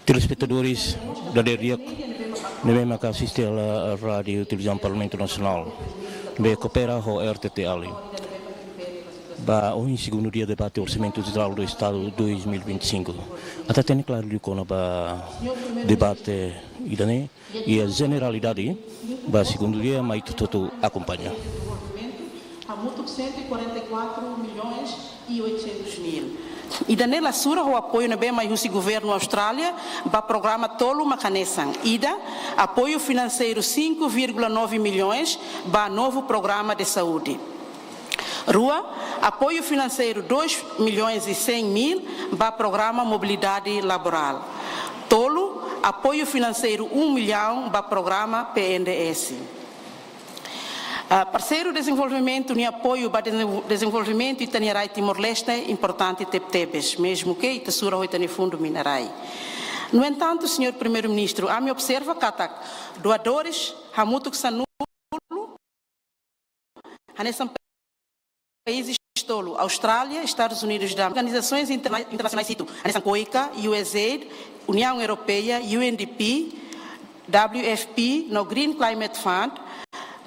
Telespectadores da DERIAC, também que assistem à rádio e televisão Parlamento Nacional, também coopera com a RTT Ali. Hoje, segundo dia, debate Orçamento Geral do Estado 2025. Até tem claro que o debate e a generalidade, segundo dia, mas tudo acompanha. Há muito 144 milhões e 800 mil. E danela sura o apoio na bem o governo Austrália para o programa Tolo Macanesan. Ida apoio financeiro 5,9 milhões para novo programa de saúde. Rua, apoio financeiro 2 milhões e 100 mil para o programa Mobilidade Laboral. Tolo, apoio financeiro 1 milhão para o programa PNDS. Parceiro desenvolvimento e apoio para desenvolvimento e Taniarai Timor-Leste importante teptebes, mesmo que Itassura hoitani fundo minerai. No entanto, senhor primeiro-ministro, a me observa que doadores hamuto que sanulo nesses países tolo, Austrália, Estados Unidos da organizações internacionais cito, nessa COICA, USAID, União Europeia, UNDP, WFP, no Green Climate Fund,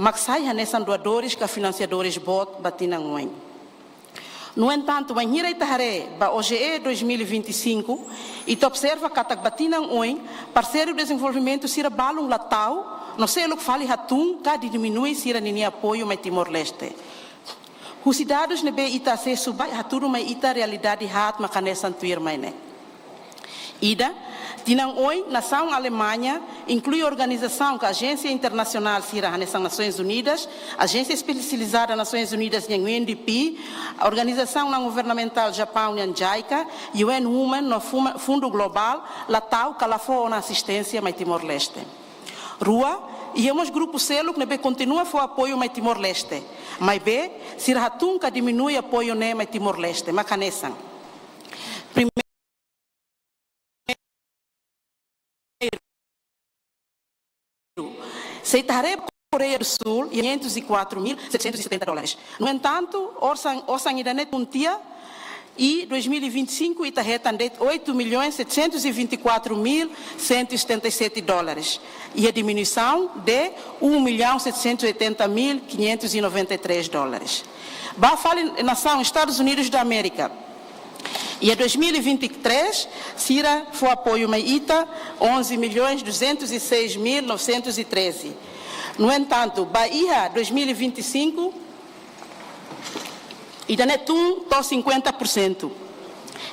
Maxai hanesan doadores que financiadores bot batinangoen. No entanto, o Inhira Itaharé, para OGE 2025, e te observa que a batinangoen, parceiro de desenvolvimento, sira balum latau, não sei o que fale hatum, que diminui sira nini apoio mai Timor-Leste. Os cidadãos nebe ita se subai haturu mai ita realidade hat makanesan tuir mai ne. Ida, tinang oi, nação Alemanha, inclui a organização que a Agência Internacional Sira nas Nações Unidas, Agência Especializada das Nações Unidas em UNDP, a Organização Não Governamental Japão em JICA, UN Women no Fundo Global, Latau, Calafó na assistência mai Timor-Leste. Rua, e os grupos selo que continua a apoio mai Timor-Leste, mas be, Sira hatum que diminui apoio ne mai Timor-Leste, macanesan. Seitaré Coreia do Sul, $504.770. No entanto, orçam ainda net puntia e 2025 Itahetan det $8.724.177 e a diminuição de $1.780.593. Bafale nação Estados Unidos da América. E em 2023, Sira foi apoio Maíta, 11.206.913. No entanto, Bahia 2025, Ita netum to 50%.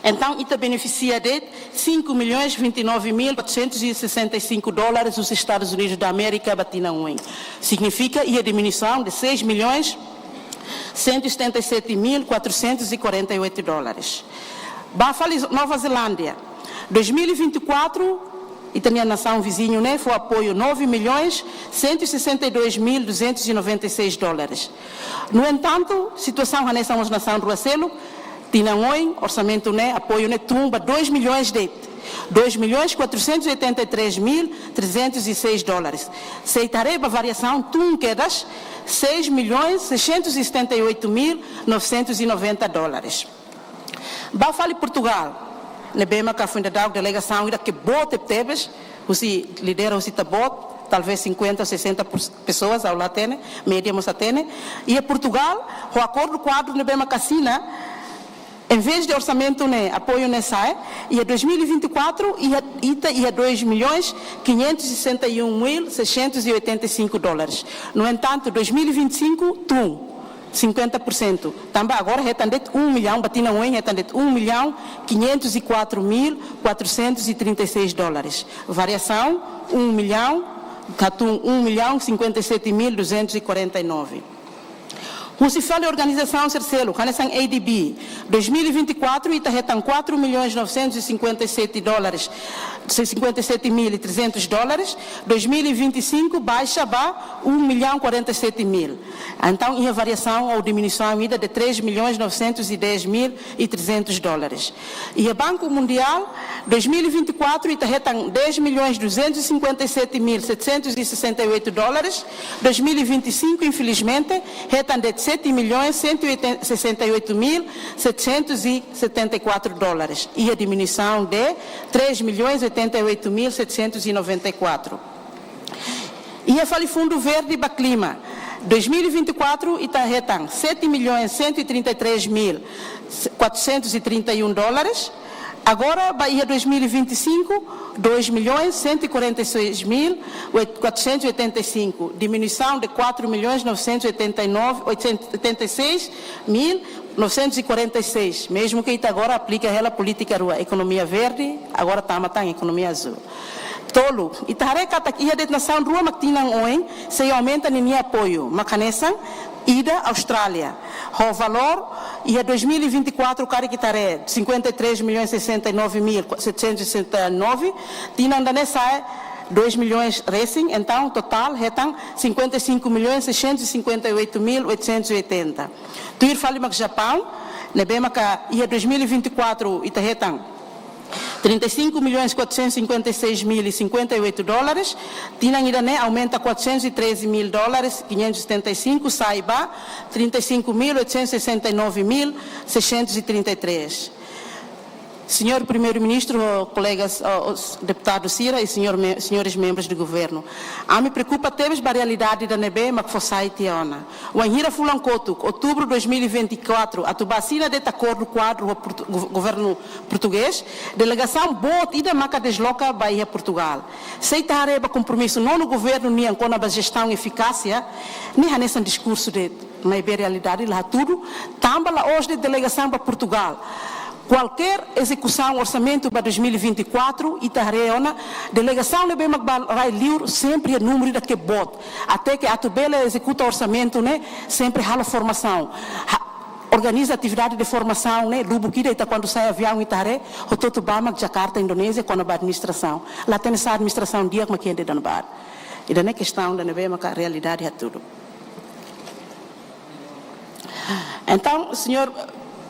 Então, Ita beneficia de $5.029.465 dos Estados Unidos da América, batina um. Significa a diminuição de $6.177.448. Bafali Nova Zelândia, 2024, e também a nação vizinho, né, foi apoio $9.162.296. No entanto, situação nessa nação do Acelo, tinham orçamento, né, apoio, né, tumba $2 milhões de $2.483.306. Seitareba variação tum quedas $6.678.990. Bafali Portugal, nebema que a fundadora da delegação que bote tebes, os lidera os tabot, talvez 50 ou 60 pessoas ao latene, média mosatene, e Portugal, o acordo quadro nebema que assina, em vez de orçamento né, apoio nessa, e a 2024 e a $2.561.685. No entanto, 2025 50%. Também agora retandet 1 milhão, batina um retandet $1.504.436. Variação 1 milhão, catum 1.057.249. O Cifal de Organização Cercelo, Canesan ADB, 2024 e retan $4.957 $57.300, 2025 baixa para 1.047.000. Então, em variação ou diminuição ainda de $3.910.300. E o Banco Mundial, 2024, está retando $10.257.768, 2025, infelizmente, retam de $7.168.774 e a diminuição de $3.088.794. E a Fundo Verde para Clima, 2024 está retando $7.133.431. Agora, Bahia 2025, $2.146.485, diminuição de $4.986.946, mesmo que agora aplica a política da economia verde, agora estamos em economia azul. Tolo, e tareka aqui a detonação rua matinang oen, se aumenta nem apoio, macanesan ida Austrália. O valor e a 2024 cara que taré 53.069.769, tinha andando sai 2 milhões racing, então total retam 55.658.880. Tu ir fali mak Japão, nebema ka ia 2024 ita retam $35.456.058, tinham ainda aumenta $413.575, saiba $35.869.633. Senhor Primeiro-Ministro, colegas, deputados Cira e senhores membros do governo, a me preocupa temos a realidade da nebe mas fossai tiona. O anhira fulancoto, outubro de 2024, a tubacina de acordo quadro do governo português, delegação bot ida maca desloca Bahia Portugal. Sei tareba compromisso não no governo nem com a gestão eficácia, nem nesse discurso de na realidade lá tudo, tambala hoje de delegação para Portugal. Qualquer execução orçamento para 2024 Itareona, delegação de vai livre sempre o número da que bot, até que a tubela executa orçamento, né, sempre hala formação. Organiza atividade de formação, né, do Bukida ita quando sai avião Itare, o todo Bama Jakarta, Indonésia, com a administração. Lá tem essa administração dia como que é de Danbar. E da questão da neve a realidade é tudo. Então, senhor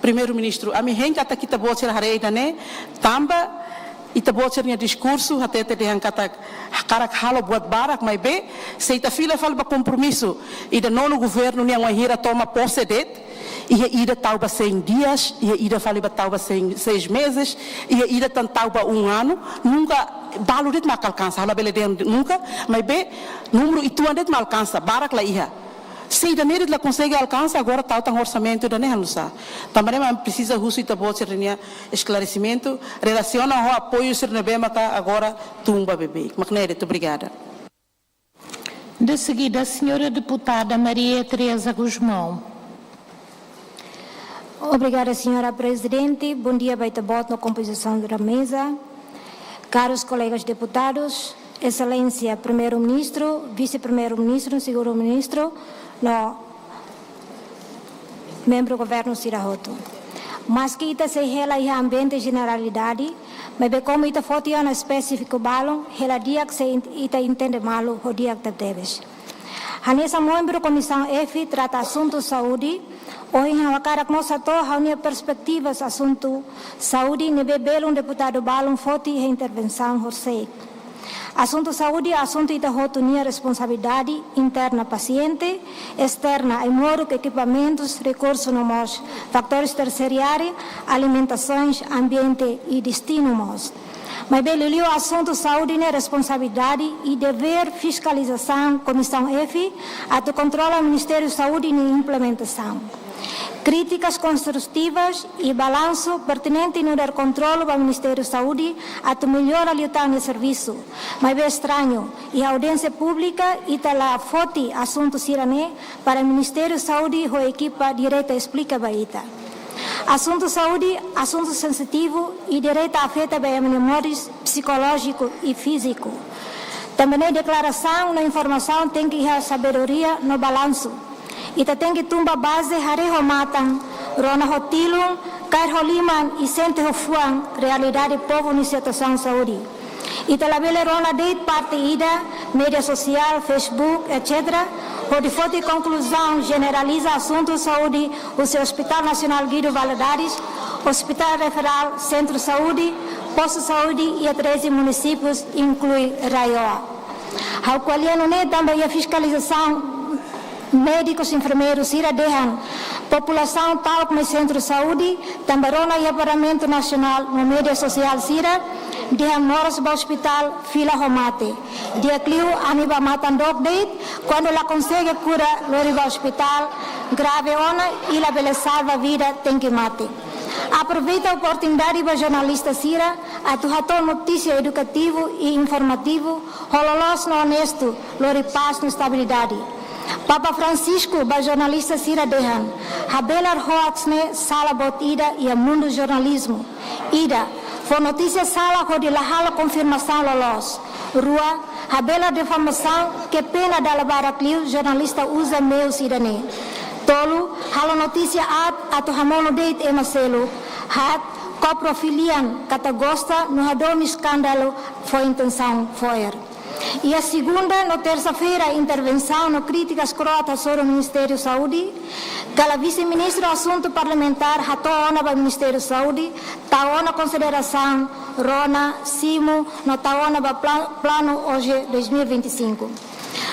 Primeiro-Ministro, a minha gente está aqui tá boa ser hareida, né? Tamba e tá boa ser minha discurso até te derran kata cara halo buat barak mai be, se ita fila fala para compromisso e da nono governo nem uma hira toma posse det e a ida tauba 100 dias e a ida fala para tauba 6 meses e a ida tauba 1 ano, nunca balo det mal alcança, hala bele nunca, mas be número itu det mal alcança, barak la iha. Se a nele ela consegue alcançar agora tal um orçamento da não sabe. Também precisa russo e também ser esclarecimento relaciona ao apoio ser nebema agora tumba bebê. Muito obrigada. De seguida, a senhora deputada Maria Teresa Guzmão. Obrigada, senhora presidente. Bom dia, baita bot na composição da mesa. Caros colegas deputados, excelência primeiro-ministro, vice-primeiro-ministro, segundo-ministro, no membro do governo Sirahoto. Mas que ita se rela e ambiente generalidade, mas bem como ita fotiana específico balão, rela dia que se ita entende malo, o dia que teves. Hanessa membro comissão F trata assunto saúde, hoje a cara que nós atoa a perspectivas assunto saúde, nebe belo deputado balão foti e intervenção horsei. Assunto saúde, assunto ita rotunia responsabilidade interna paciente, externa e moro equipamentos, recursos nomos, fatores terciários, alimentações, ambiente e destino mos. Mas belilio assunto saúde né responsabilidade e dever fiscalização, comissão F, ato controla o Ministério da Saúde e implementação. Críticas construtivas e balanço pertinente no dar controle ao Ministério da Saúde ato melhor aliutar no serviço. Mas é estranho, e a audiência pública e lá foti assunto sirané para o Ministério da Saúde e a equipa direta explica baita. Assunto saúde, assunto sensitivo e direito afeta bem memórias psicológico e físico. Também a declaração na informação tem que ir sabedoria no balanço. E tem que tumba base hareho matan, rona hotilum, cair holiman e sente hofuan realidade povo na situação saúde. Ita labele rona date parte ida, mídia social, Facebook, etc. Onde foi conclusão generaliza assuntos de saúde, o seu Hospital Nacional Guido Valadares, Hospital Referral, Centro de Saúde, Posto de Saúde e 13 municípios, inclui Raioa. Ao qual também a fiscalização médicos, enfermeiros, ira dehan população tal como Centro de Saúde, também rona e Parlamento Nacional, no mídia social sira, dia moras do hospital fila romate dia clio aniba matan dog date quando la consegue cura lori do hospital grave ona e la bele salva vida tem que mate. Aproveita a oportunidade para jornalista sira a tuhator notícia educativo e informativo hololos no honesto lori paz no estabilidade. Papa Francisco, ba jornalista sira dehan habelar hoax ne sala bot ida e a mundo jornalismo ida for notícia sala ko di lahala confirmação lolos rua habela defamação que pena da labara clio jornalista usa meus idane tolu halo notícia atau hamono date emaselo hat coprofilian kata gosta no hadom escândalo foi intenção foer. E a segunda, na terça-feira, intervenção no críticas croatas sobre o Ministério da Saúde, que a vice-ministra do Assunto Parlamentar hatoona para o Ministério da Saúde, taona consideração Rona, Simo, no taona para plano hoje 2025.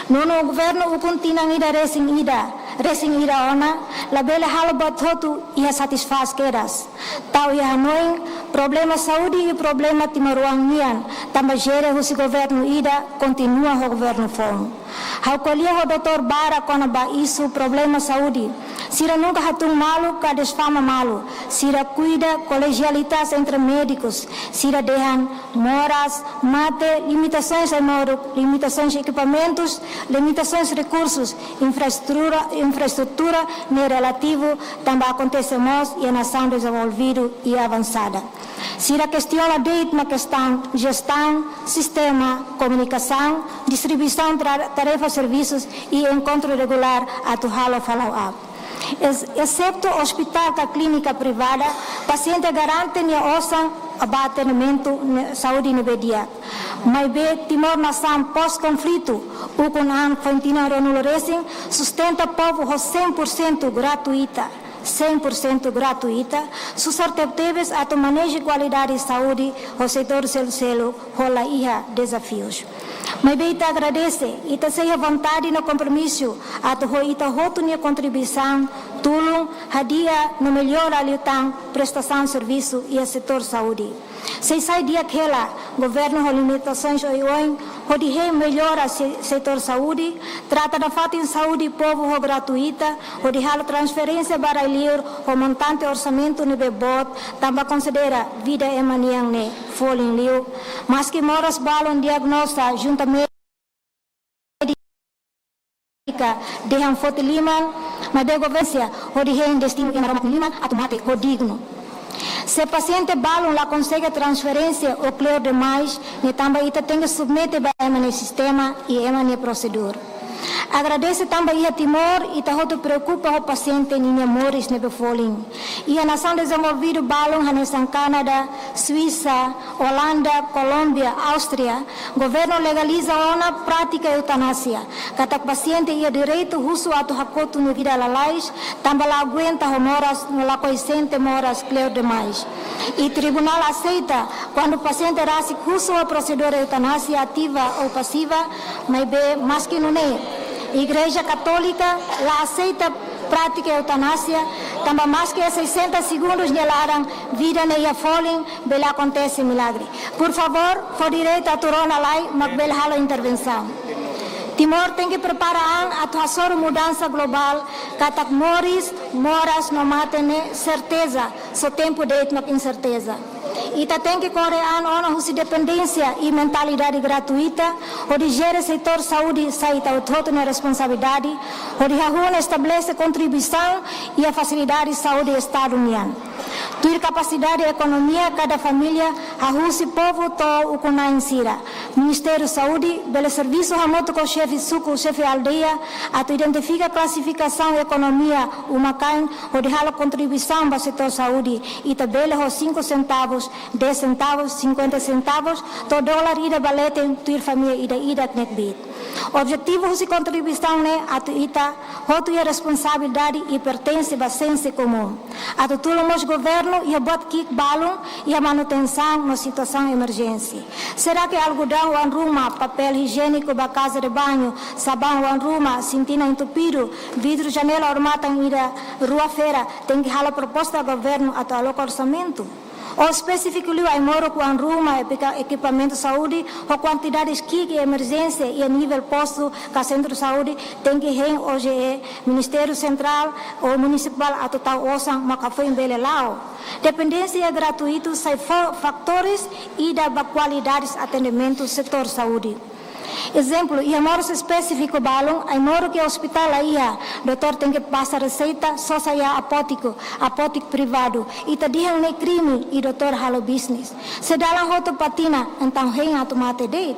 No governo o continang ida racing ida ona, la bela halo batotu ia satisfaz keras. Tau ia Hanoi, problema saúde e problema timaruang nian, também gere o governo ida continua o governo fome. Hau kolia o Dr. Bara kona ba isu problema saúde. Sira nunca hatung malu ka desfama malu. Sira cuida colegialitas entre médicos. Sira dehan moras, mate, limitações de moro, limitações de equipamentos, limitações de recursos, infraestrutura ne relativo também acontecemos e a nação desenvolvida e avançada. Sira questiona date na questão gestão, sistema, comunicação, distribuição, tarefa, serviços e encontro regular a tuhalo follow-up. Excepto hospital e clínica privada, paciente garante a ossa abattimento saúde no dia. Mas be timor nação pós-conflito, o Kunan Fantina Ronuloresen sustenta povo 100% gratuita. 100% gratuita, susceptíveis a manejo de qualidade de saúde, o setor selo rola ia desafios. Mas Beita agradece e seja vontade no compromisso a ita rotunia contribuição, tulung hadia no melhor aliutang prestação de serviço e a setor saúde. Se sai dia aquela governo com limitações oioi, o de melhora setor saúde, trata da falta em saúde povo gratuita, o de transferência para livre, o montante orçamento no bebot, também considera vida emaniang ne folin liu, mas que moras balon diagnosa juntamente dehan fote liman, mas de governsia, o de destino em maramat liman, automático, o digno. Se paciente balon la consegue transferência ou clear demais, ne também ita tem que submeter a emane sistema e emane procedura. Agradece também a Timor e tahoto preocupa o paciente ninha moris ne befoling. E a nação desenvolvida balon hanesan Canadá, Suíça, Holanda, Colômbia, Áustria, governo legaliza ona prática eutanásia. Kata paciente ia direito russo atu hakotu no vida lalais, também la aguenta homoras no la coisente moras clear demais. E tribunal aceita quando o paciente raci russo a procedura eutanásia ativa ou passiva, mas be mais que não é. Igreja Católica la aceita prática eutanásia, também mais que 60 segundos nelaram vida neia foling, bela acontece milagre. Por favor, for direito a turona lai, mas bela halo intervenção. Timor tem que preparar a tua mudança global, katak moras no matene certeza, so tempo de etmak incerteza. Ita tem que corear a dependência e mentalidade gratuita, onde gera setor saúde saída toda na responsabilidade, onde a estabelece contribuição e a facilidade de saúde do Estado União. Ter capacidade de economia, cada família, a povo to o kuna insira. Ministério da Saúde, pelo serviço remoto com o chefe suco, o chefe aldeia, atu identifica a classificação e economia, uma cain, onde hala contribuição para o setor saúde, e também os 5 centavos, 10 centavos, 50 centavos, todo dólar ida balete, tuir família ida knekbit. O objetivo de contribuição é atu ita, hotu a responsabilidade e pertence a senso comum. Atu tulamos governo e a bot kik balon e a manutenção na situação de emergência. Será que algodão anruma, papel higiênico para casa de banho, sabão anruma, cintina entupido, vidro janela armata ida rua feira, tem que hala proposta do governo até alocar orçamento? O específico liu moro com anruma, equipamento de saúde, ou quantidades que emergência e a nível posto que o centro de saúde tem que ir hoje Ministério Central ou Municipal a total osan, mas que foi em Belelao. Dependência gratuita, sai fatores e da qualidade de atendimento do setor saúde. Exemplo, e moro específico balão, moro que o hospital aí, doutor tem que passar receita, só sai apótico privado, e tá dizendo nem crime, e doutor halo business. Se dá lá roto patina, então rei a tomate date.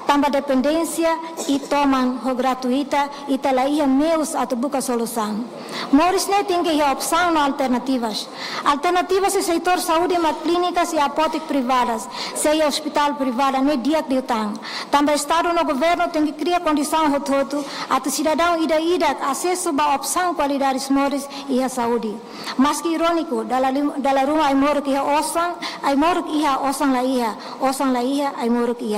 Tamba dependência, e tomam o gratuita, e tá lá aí meus a buscar solução. Moris nem tem que ir opção no alternativas. Alternativas é setor saúde, mas clínicas e apóticas privadas, se é hospital privado, nem dia que utang. Também o Estado no governo tem que criar condição rototo a cidadão ida acesso a opção qualidades mores e a saúde. Mas que irônico, dala ruma ai moro que ai moro que osan la ai moro que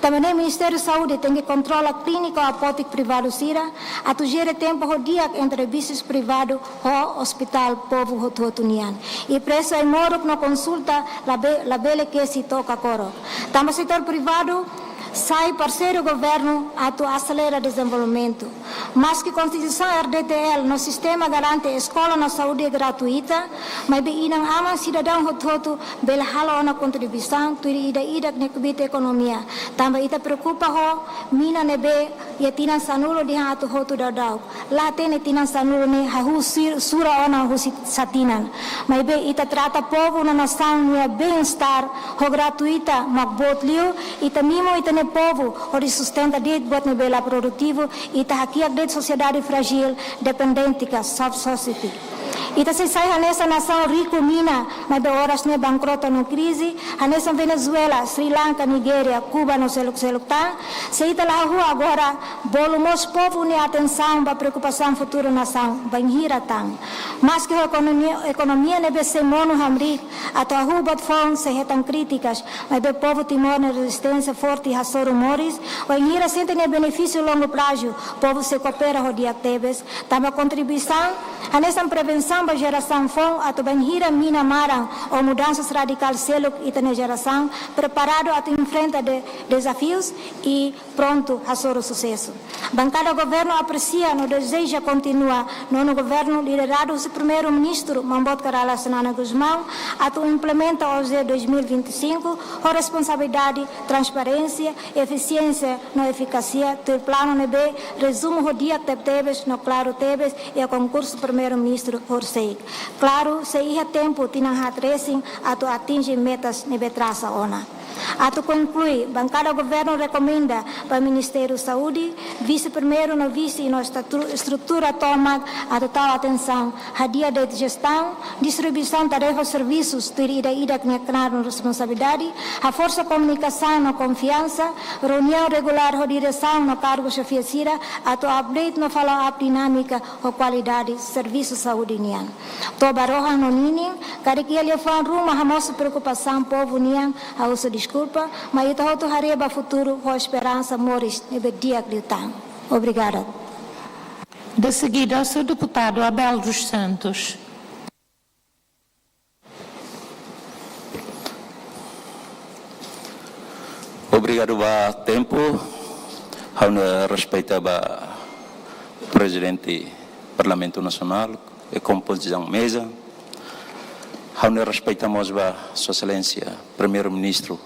também o Ministério da Saúde tem que controlar clínica ou apótico privado sira, a tu gere tempo o dia entre business privado ou hospital povo rototo nian. E preço ai moro que no consulta la bele que se toca coro. Também setor privado sai parceiro governo a acelera desenvolvimento. Mas que Constituição RDTL no sistema garante escola na saúde gratuita, mas bem inang aman cidadão hototo bel halo na contribuição tu ida nekbit economia. Também ita preocupa ho mina nebe ia tinan sanulo di hatu hotu dadau. La tene tinan sanulo ne hahu sura ona hu satinan. Mas bem ita trata povo na nação nia bem-estar ho gratuita magbot liu ita mimo ita ne povo onde sustenta det bot nebela produtivo e ta hakiak det sociedade frágil dependente ka soft society. Ita se sai nessa nação rico mina, mas de horas ne bankrota no crise, nessa Venezuela, Sri Lanka, Nigéria, Cuba no seluktan, se ita lá rua agora bolumos povo ne atenção para preocupação futura nação, banhira tang. Mas que a economia ne se mono hamri, ato rua bot fong se retan críticas, mas de povo timor na resistência forte e hasor rumores, banhira sente ne benefício longo prazo, povo se coopera rodia tebes, tamba contribuição, nessa prevenção para geração fom, a banhira mina marang ou mudanças radicais seluk e na geração preparado a enfrentar desafios e pronto a ser o sucesso. Bancada governo aprecia no desejo continua no governo liderado o primeiro-ministro Mambot Karala Senana Guzmão a implementa o Z 2025 com responsabilidade, transparência, eficiência na eficácia do plano NB, resumo o dia que tebes no claro tebes e o concurso primeiro-ministro Horsei. Claro, se ia tempo tinang tracing atau atingir metas nebe traça ona. Ato conclui, bancada governo recomenda para o Ministério da Saúde, vice-primeiro no vice e na estrutura toma a total atenção, a dia de gestão, distribuição de tarefas e serviços, ida que necnar responsabilidade, a força de comunicação na confiança, reunião regular de direção no cargo chefia, ato update no follow-up dinâmica ou qualidade serviço de saúde nian. Tobaroha no ninin, cariquia lhe foi rumo a nossa preocupação povo nian, a uso desculpa, mas ito hoto hareba futuro com esperança moris nebe dia glutang. Obrigada. De seguida, o seu deputado Abel dos Santos. Obrigado a tempo. A respeito a presidente do Parlamento Nacional e composição mesa. A respeitamos a Sua Excelência Primeiro-Ministro,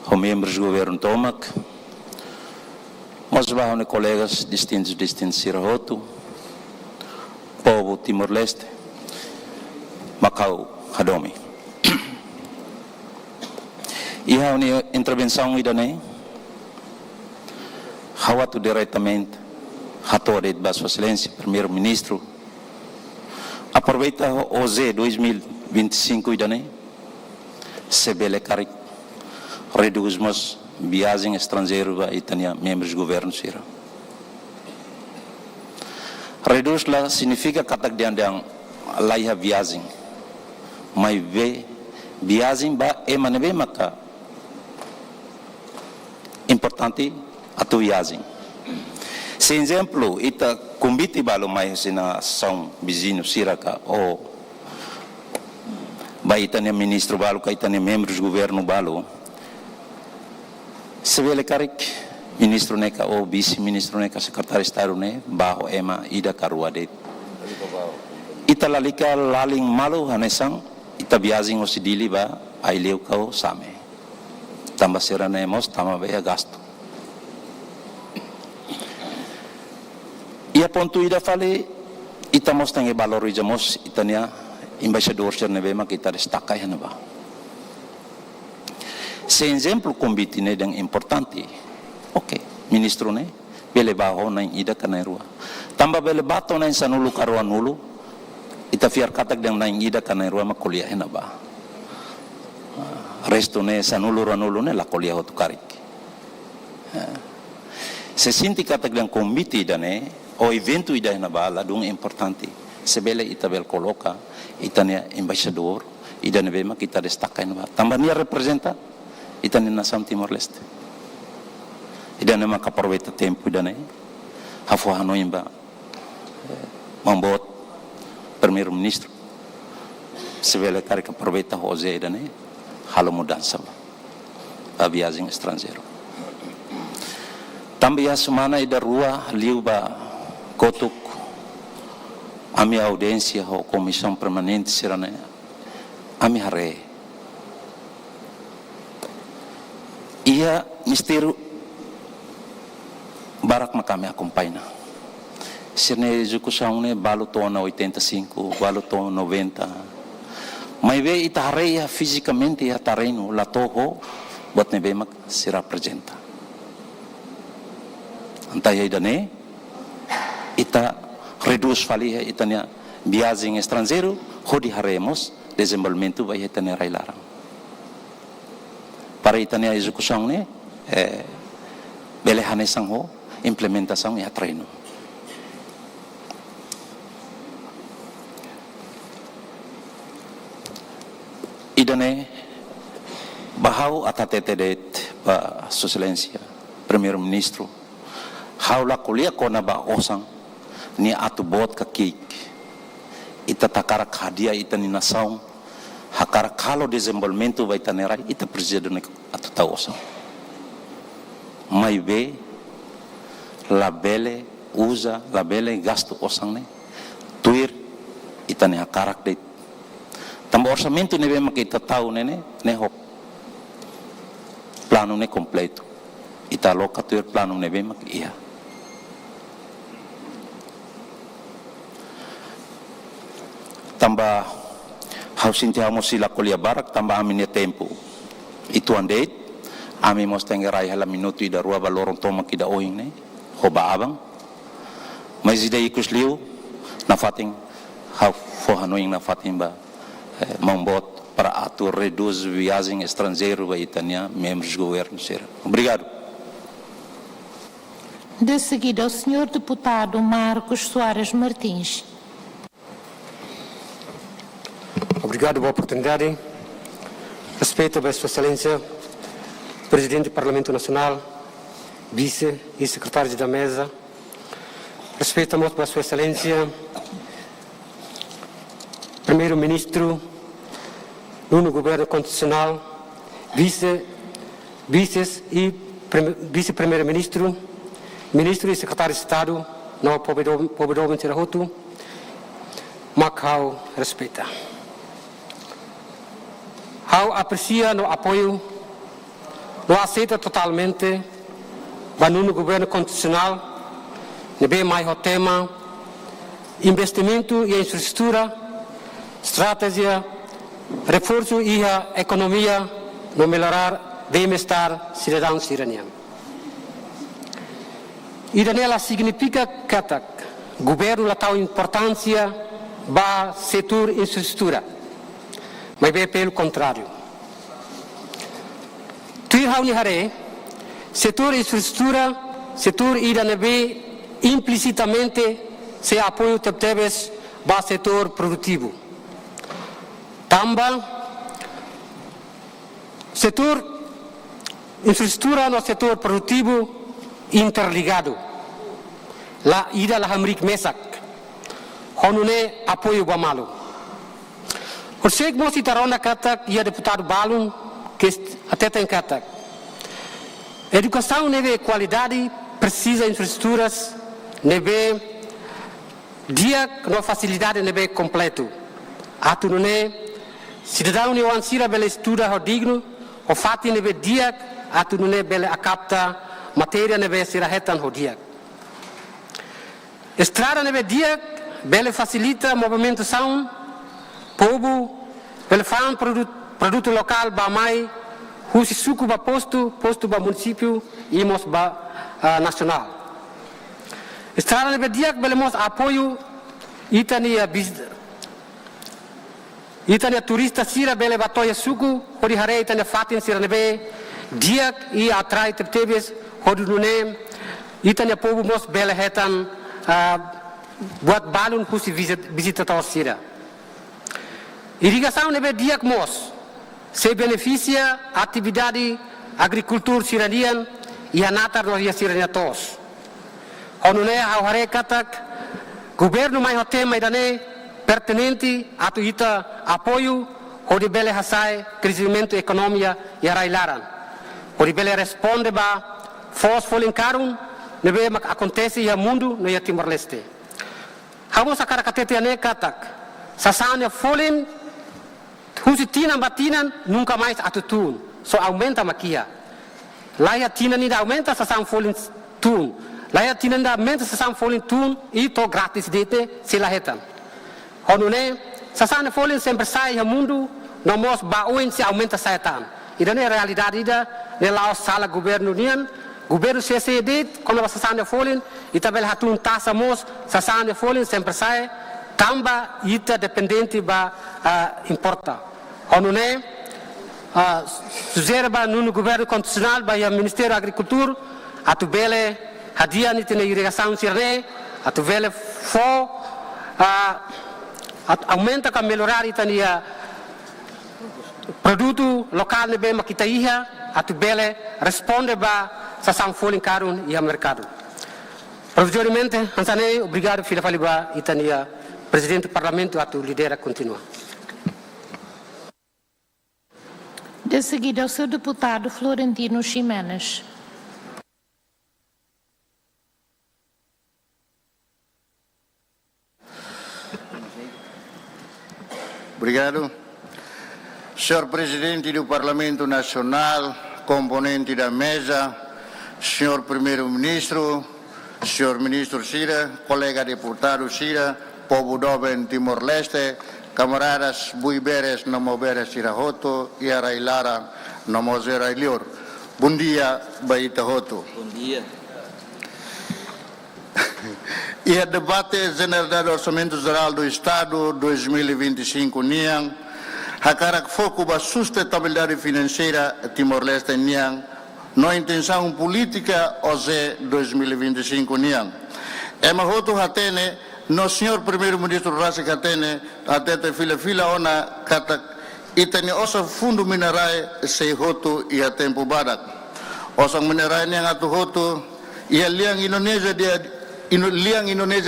os membros do governo Tomac, os colegas distintos Sirahoto, povo Timor-Leste, Macau, Hadomi. Iha ni intervenção idane hawatu diretamente hatore de Sua Excelência Primeiro-Ministro aproveita o OZ 2025 idane sebele karik reduzmos viagem estrangeiro ba itania membros do governo sira reduz lá significa katak diandang laiha viagem mai ve viagem ba emanebe maka importante atau viagem. Se exemplo, ita kumbiti balo mai sina são vizinho siraka ou ba itania ministro balo ka itania membros do governo balo sebele karik ministro neka ou vice-ministro neka secretário de Estado ne baho ema ida karuade ita lalika laling malu hanesang ita viagem osidili ba aileu kau same tambah seranemos tambah baya gasto. Ia pontu ida fale ita mos tangi valorizamos itania embaixador nebe mak kita destaca ya ba. Se exemplo convite ne yang importante. Oke, ministro ne bele baho na ida kana rua. Tambah bele bato na sanulu karuan nulu ita fiar katak yang na ida kana rua mak kuliah na ba. Resto ne sanulu ranulu ne la kuliah hotu karik. Se sinti katak yang convite ida ne o evento ida na ba la dung importante. Sebele ita bel coloca itania embaixador ida ne bema kita destaca na ba. Tambah nia representa ita ne nação Timor-Leste. Ida ne maka aproveita tempo ida ne hafu hanoi ba membuat primeiro-ministro sebele karik aproveita José ida ne halo mudança a viagem estrangeiro. Também a semana ida rua liu ba kotuk a minha audiência ou comissão permanente serane a minha hare. Ia mistério barak makame acompanha. Serne execução ne balo tona 85, balo tona 90. Mas ve itareia fisicamente ya terreno la toho buat nebe mak sira presenta. Antaya idane ita reduz valia itania viagem estrangeiro hodi haremos desenvolvimento vai itania railarang. Para itania execução ne bele hanesang ho implementação ya terreno. Idane bahau atatetedet ba Sua Excelência Primeiro-Ministro haula kuliah kona ba osang ni atu bot ka kik ita takara kadia ita ni nação hakara kalo desenvolvimento vai tanerai ita presiden atu ta osang mai be labele usa labele gasto osang ne tuir ita ni hakarak de tambah orçamento ne bema kita tahu ne hop plano ne completo ita locatur plano ne bema ia tambah hausinti hamos sila kuliah barak tambah amin tempo itu andeit ami mos tengerai hala minuto ida rua balorong toma kida oing ne hoba abang mas ida ikus liu na fating ha fo hanoing na fating ba membuat para atur reduz viagem estrangeiro vai itania membros do governo ser. Obrigado. De seguida, o senhor deputado Marcos Soares Martins. Obrigado pela oportunidade. Respeito a Sua Excelência, Presidente do Parlamento Nacional, Vice e Secretário da Mesa. Respeito a Sua Excelência, Primeiro-Ministro, no Governo Constitucional, Vices e Vice-Primeiro-Ministro, Ministro e Secretário de Estado, no Povo Mentirahotu, Macau respeita. Hau aprecia no apoio, não aceita totalmente, no Governo Constitucional, nebe mais o tema, investimento e infraestrutura, estratégia, reforço e a economia, no melhorar bem-estar cidadão iraniano. Iraniela significa que o governo dá tal importância para o setor infraestrutura, mas bem pelo contrário. Setor infraestrutura, setor iraniano implicitamente se apoia para o setor produtivo. Também, setor infraestrutura no setor produtivo interligado. La ida la hamrik mesak. Honune apoio bamalo. O seg mo sitarona kata ia deputado balun que até tem kata. Educação neve qualidade precisa infraestruturas neve dia no facilidade neve completo. Atunune cidadão ne wansira bela estuda ho digno o fati neve dia atunune bela acapta matéria neve sirahetan ho dia. Estrada neve dia bela facilita movimentação povo bela fan produto local ba mai husi suku ba posto ba município e mos ba nacional. Estrada neve dia bela mos apoio itania turista sira bela batoya suku hori hare itania fatin sira neve dia e atrai tebes hori nune itania povo mos bela hetan buat balun husi visitator sira. Irrigação neve diak mos se beneficia atividade agricultura siranian e a natar no ia sirania tos. Onune hare katak governo mai hote mai dane pertinente atu ita apoio hori bele hasai crescimento economia e arailaran. Hori bele responde ba fos folin karun neve mak acontece ia mundo no ia Timor Leste. Hamos akara katete ane katak sasanya folin husi tinan batinan nunca mais atutun so aumenta makia. Laia tinan ida aumenta sasan folin tun. Laia tinan da aumenta sasan folin tun e to gratis dete silahetan. Honune sasana folin sempre sai ia mundo no mos bauin se aumenta saitan. Ida ne realidade ida ne lao sala governo nian governo CCD como sasana folin itabel hatun tasa mos sasana folin sempre sai tamba ita dependente ba importa. Honune suzerba no governo constitucional ba ia Ministério da Agricultura atu bele hadia ni tene irrigação sirne atu bele fo aumenta ka melhorar itania produto local nebe makita iha atu bele responde ba sasang folin karun ia mercado. Provvisoriamente ansane obrigado fila faliba itania presidente do parlamento atu lidera continua. De seguida, o seu deputado Florentino Ximenes. Obrigado. Senhor Presidente do Parlamento Nacional, componente da mesa, Senhor Primeiro-Ministro, Senhor Ministro Sira, colega deputado Sira, povo doben Timor-Leste, camaradas buiberes no moberes Irahoto e Arailara no mozera Ilior. Bom dia, Baitahoto. Bom dia. E a debate general do Orçamento Geral do Estado 2025 niang, hakarak foco ba sustentabilidade financeira Timor-Leste niang, no intenção política OZE 2025 niang. Emahoto hatene no senhor primeiro-ministro Rasi Katene atete fila ona kata itani osa fundo minerai sei hoto ia tempo badak osang minerai niang atu hoto ia liang Indonesia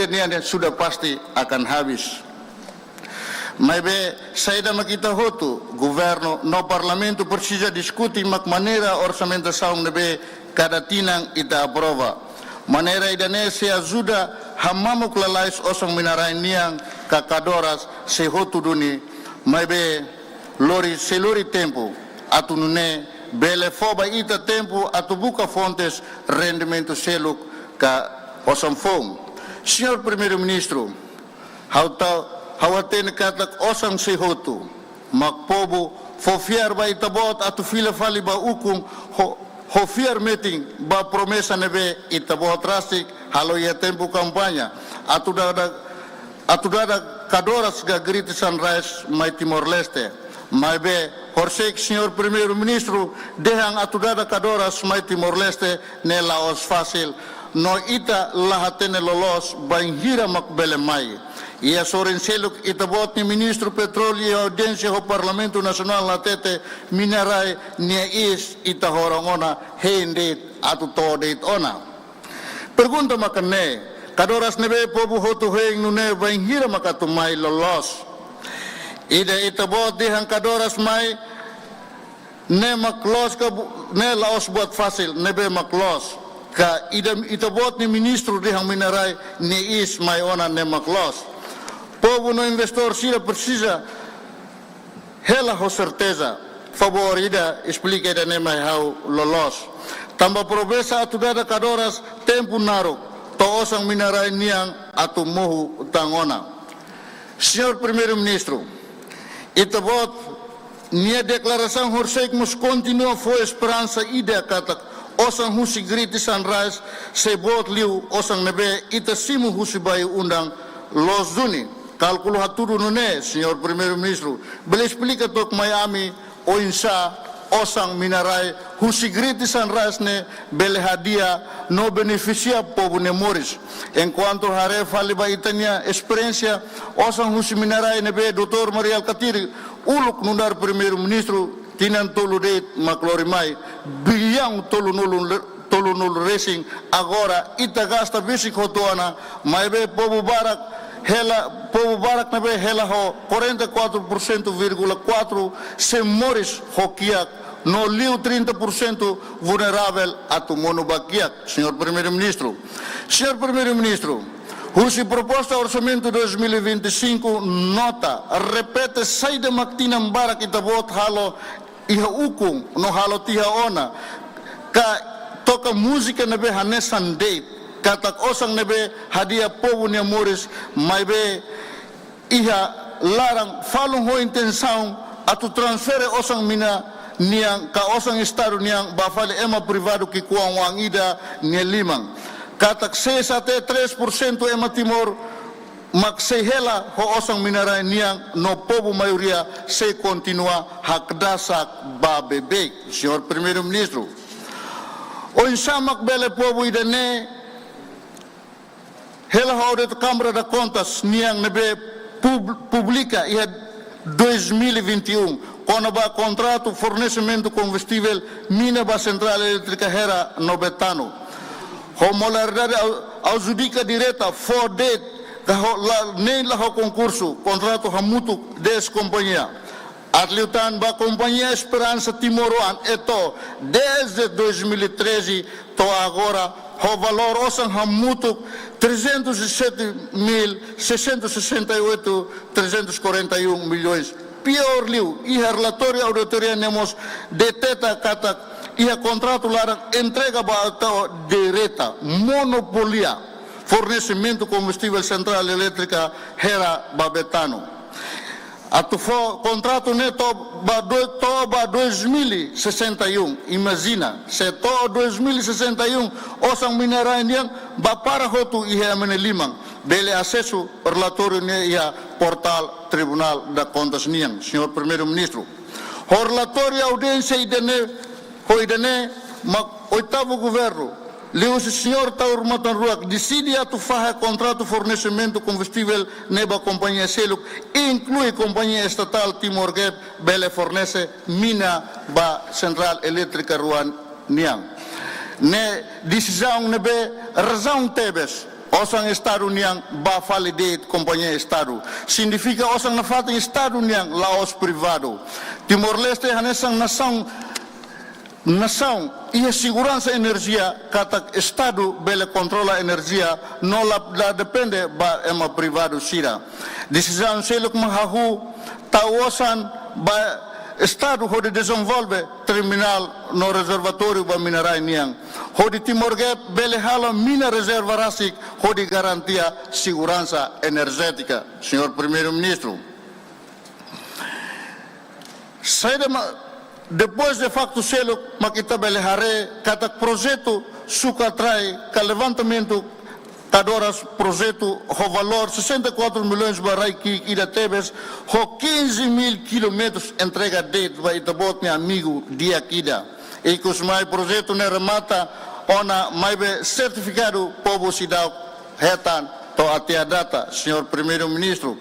dia sudah pasti akan habis. Maybe saída makita hoto governo no parlamento precisa discutir mak maneira orçamento saung nebe cada tinang ita aprova. Maneira Indonesia ajuda hamamuk lalais osong minarai niang kakadoras se hotu duni maybe lori tempo atu nune bele foba ita tempo atu buka fontes rendimento seluk ka osong fong. Senhor Primeiro-Ministro, hau atene katak osong se hotu magpobo fofiar ba itabot atu fila fali ba ukung hofiar meeting ba promesa nebe itabot rasik halo ya tempo kampanya atu dada kadoras ga griti sunrise mai Timor Leste mai be horsek senhor primeiro ministro dehang atu dada kadoras mai Timor Leste ne laos fasil no ita lahatene lolos banhira makbele mai ia soren seluk itabot ni ministro petróleo e audiência ho Parlamento Nacional na tete minerai ne is ita horangona hende atu todeit ona pergunta makane kadoras nebe pobu hotu heng nune banhira makatumai lolos ida itabot dihang kadoras mai ne maklos ka ne laos buat fasil nebe maklos ka itabot ni ministro dihang minerai ne is mai ona ne maklos povo no investor sira precisa hela ho certeza favor ida explica ida ne mai hau lolos tamba promesa atu dada kadoras tempo naro to osang minerai niang atu mohu tangona senhor primeiro ministro itabot nia declaração horsek mus continua foi esperança ida katak osang husi griti sunrise se bot liu osang nebe ita simu husi bai undang los duni kalkulo haturu nune senhor primeiro ministro bele explica tok Miami o insa osang minerai husi griti sunrise ne bele hadia no beneficia povo ne moris enquanto hare fali ba itania experiência osang husi minerai ne be Dr. Maria Alcatiri uluk nundar primeiro ministro tinan tolu de maclorimai biang tolu nulu racing agora ita gasta basic hotoana mai be povo barak na be hela ho 44,4% se moris hokiak no liu 30% vulnerável atu monobakiak senhor primeiro ministro husi proposta orçamento 2025 nota repete saide maktinam barak itabot halo iha ukung no halo tiha ona ka toka música nebe hanesan date katak osang nebe hadia povo ni amores mai be iha larang falung ho intenção atu transfere osang mina niang ka osang estado niang bafale ema privado ki kuang wangida ni limang katak 6 ema Timor mak se hela ho osang minerai niang no povo maioria se continua hakdasak ba bebek senhor primeiro ministro o insamak bele povo idane hela ho de Câmara da Contas niang nebe publica ia 2021 quando ba contrato fornecimento combustível mina ba central elétrica hera no betano homologaridade adjudica direta for date nem lá o concurso contrato hamutu des companhia atliutan ba companhia Esperança Timoroan eto desde 2013 to agora o valor osang hamutu 307.668.341 milhões pior liu iha relatório auditoria nemos deteta kata iha contrato larang entrega ba direta monopolia fornecimento combustível central elétrica hera babetano atufo contrato neto ba 2061 imagina se to 2061 osang minerai niang ba para hotu iha menelimang bele acesso relatório ne ia portal Tribunal da Contas niang senhor primeiro ministro o relatório audiência idene oitavo governo leu se senhor Taur Matanruak decide atufaha contrato fornecimento combustível neba companhia Seluk inclui companhia estatal Timor Gap bele fornece mina ba central elétrica Ruan niang ne decisão nebe razão tebes osang estado niang ba validate companhia estado significa osang na fating estado niang laos privado Timor Leste hanesang nação e a segurança energia kata estado bele controla energia não la depende ba ema privado sira decisão seluk mahahu tawosan ba estado ho de desenvolve terminal no reservatório ba minerai niang ho de Timor Gap bele hala mina reserva rasik ho de garantia segurança energética senhor primeiro ministro Depois de facto selo makita belehare kata projeto suka trai ka levantamento kadoras projeto ho valor 64 milhões barai que ida tebes ho 15.000 quilômetros entrega de vai itabot meu amigo dia kida e que os mais projeto ne remata ona mais certificado povo cidade retan to até a data senhor primeiro-ministro.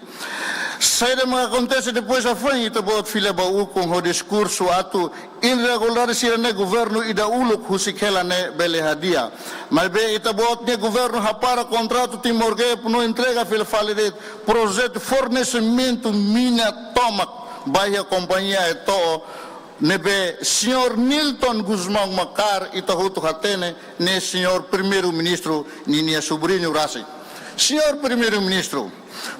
Saída me acontece depois a frente, itabot filha baú com o discurso ato irregular se ne governo ida uluk husikela ne belehadia. Mas be itabot ne governo rapara contrato timorgue no entrega fil falide projeto fornecimento mina tomac baia companhia eto nebe senhor Nilton Guzmão Macar itahutu hatene ne senhor primeiro-ministro Ninia Sobrinho Rassi. Senhor primeiro-ministro,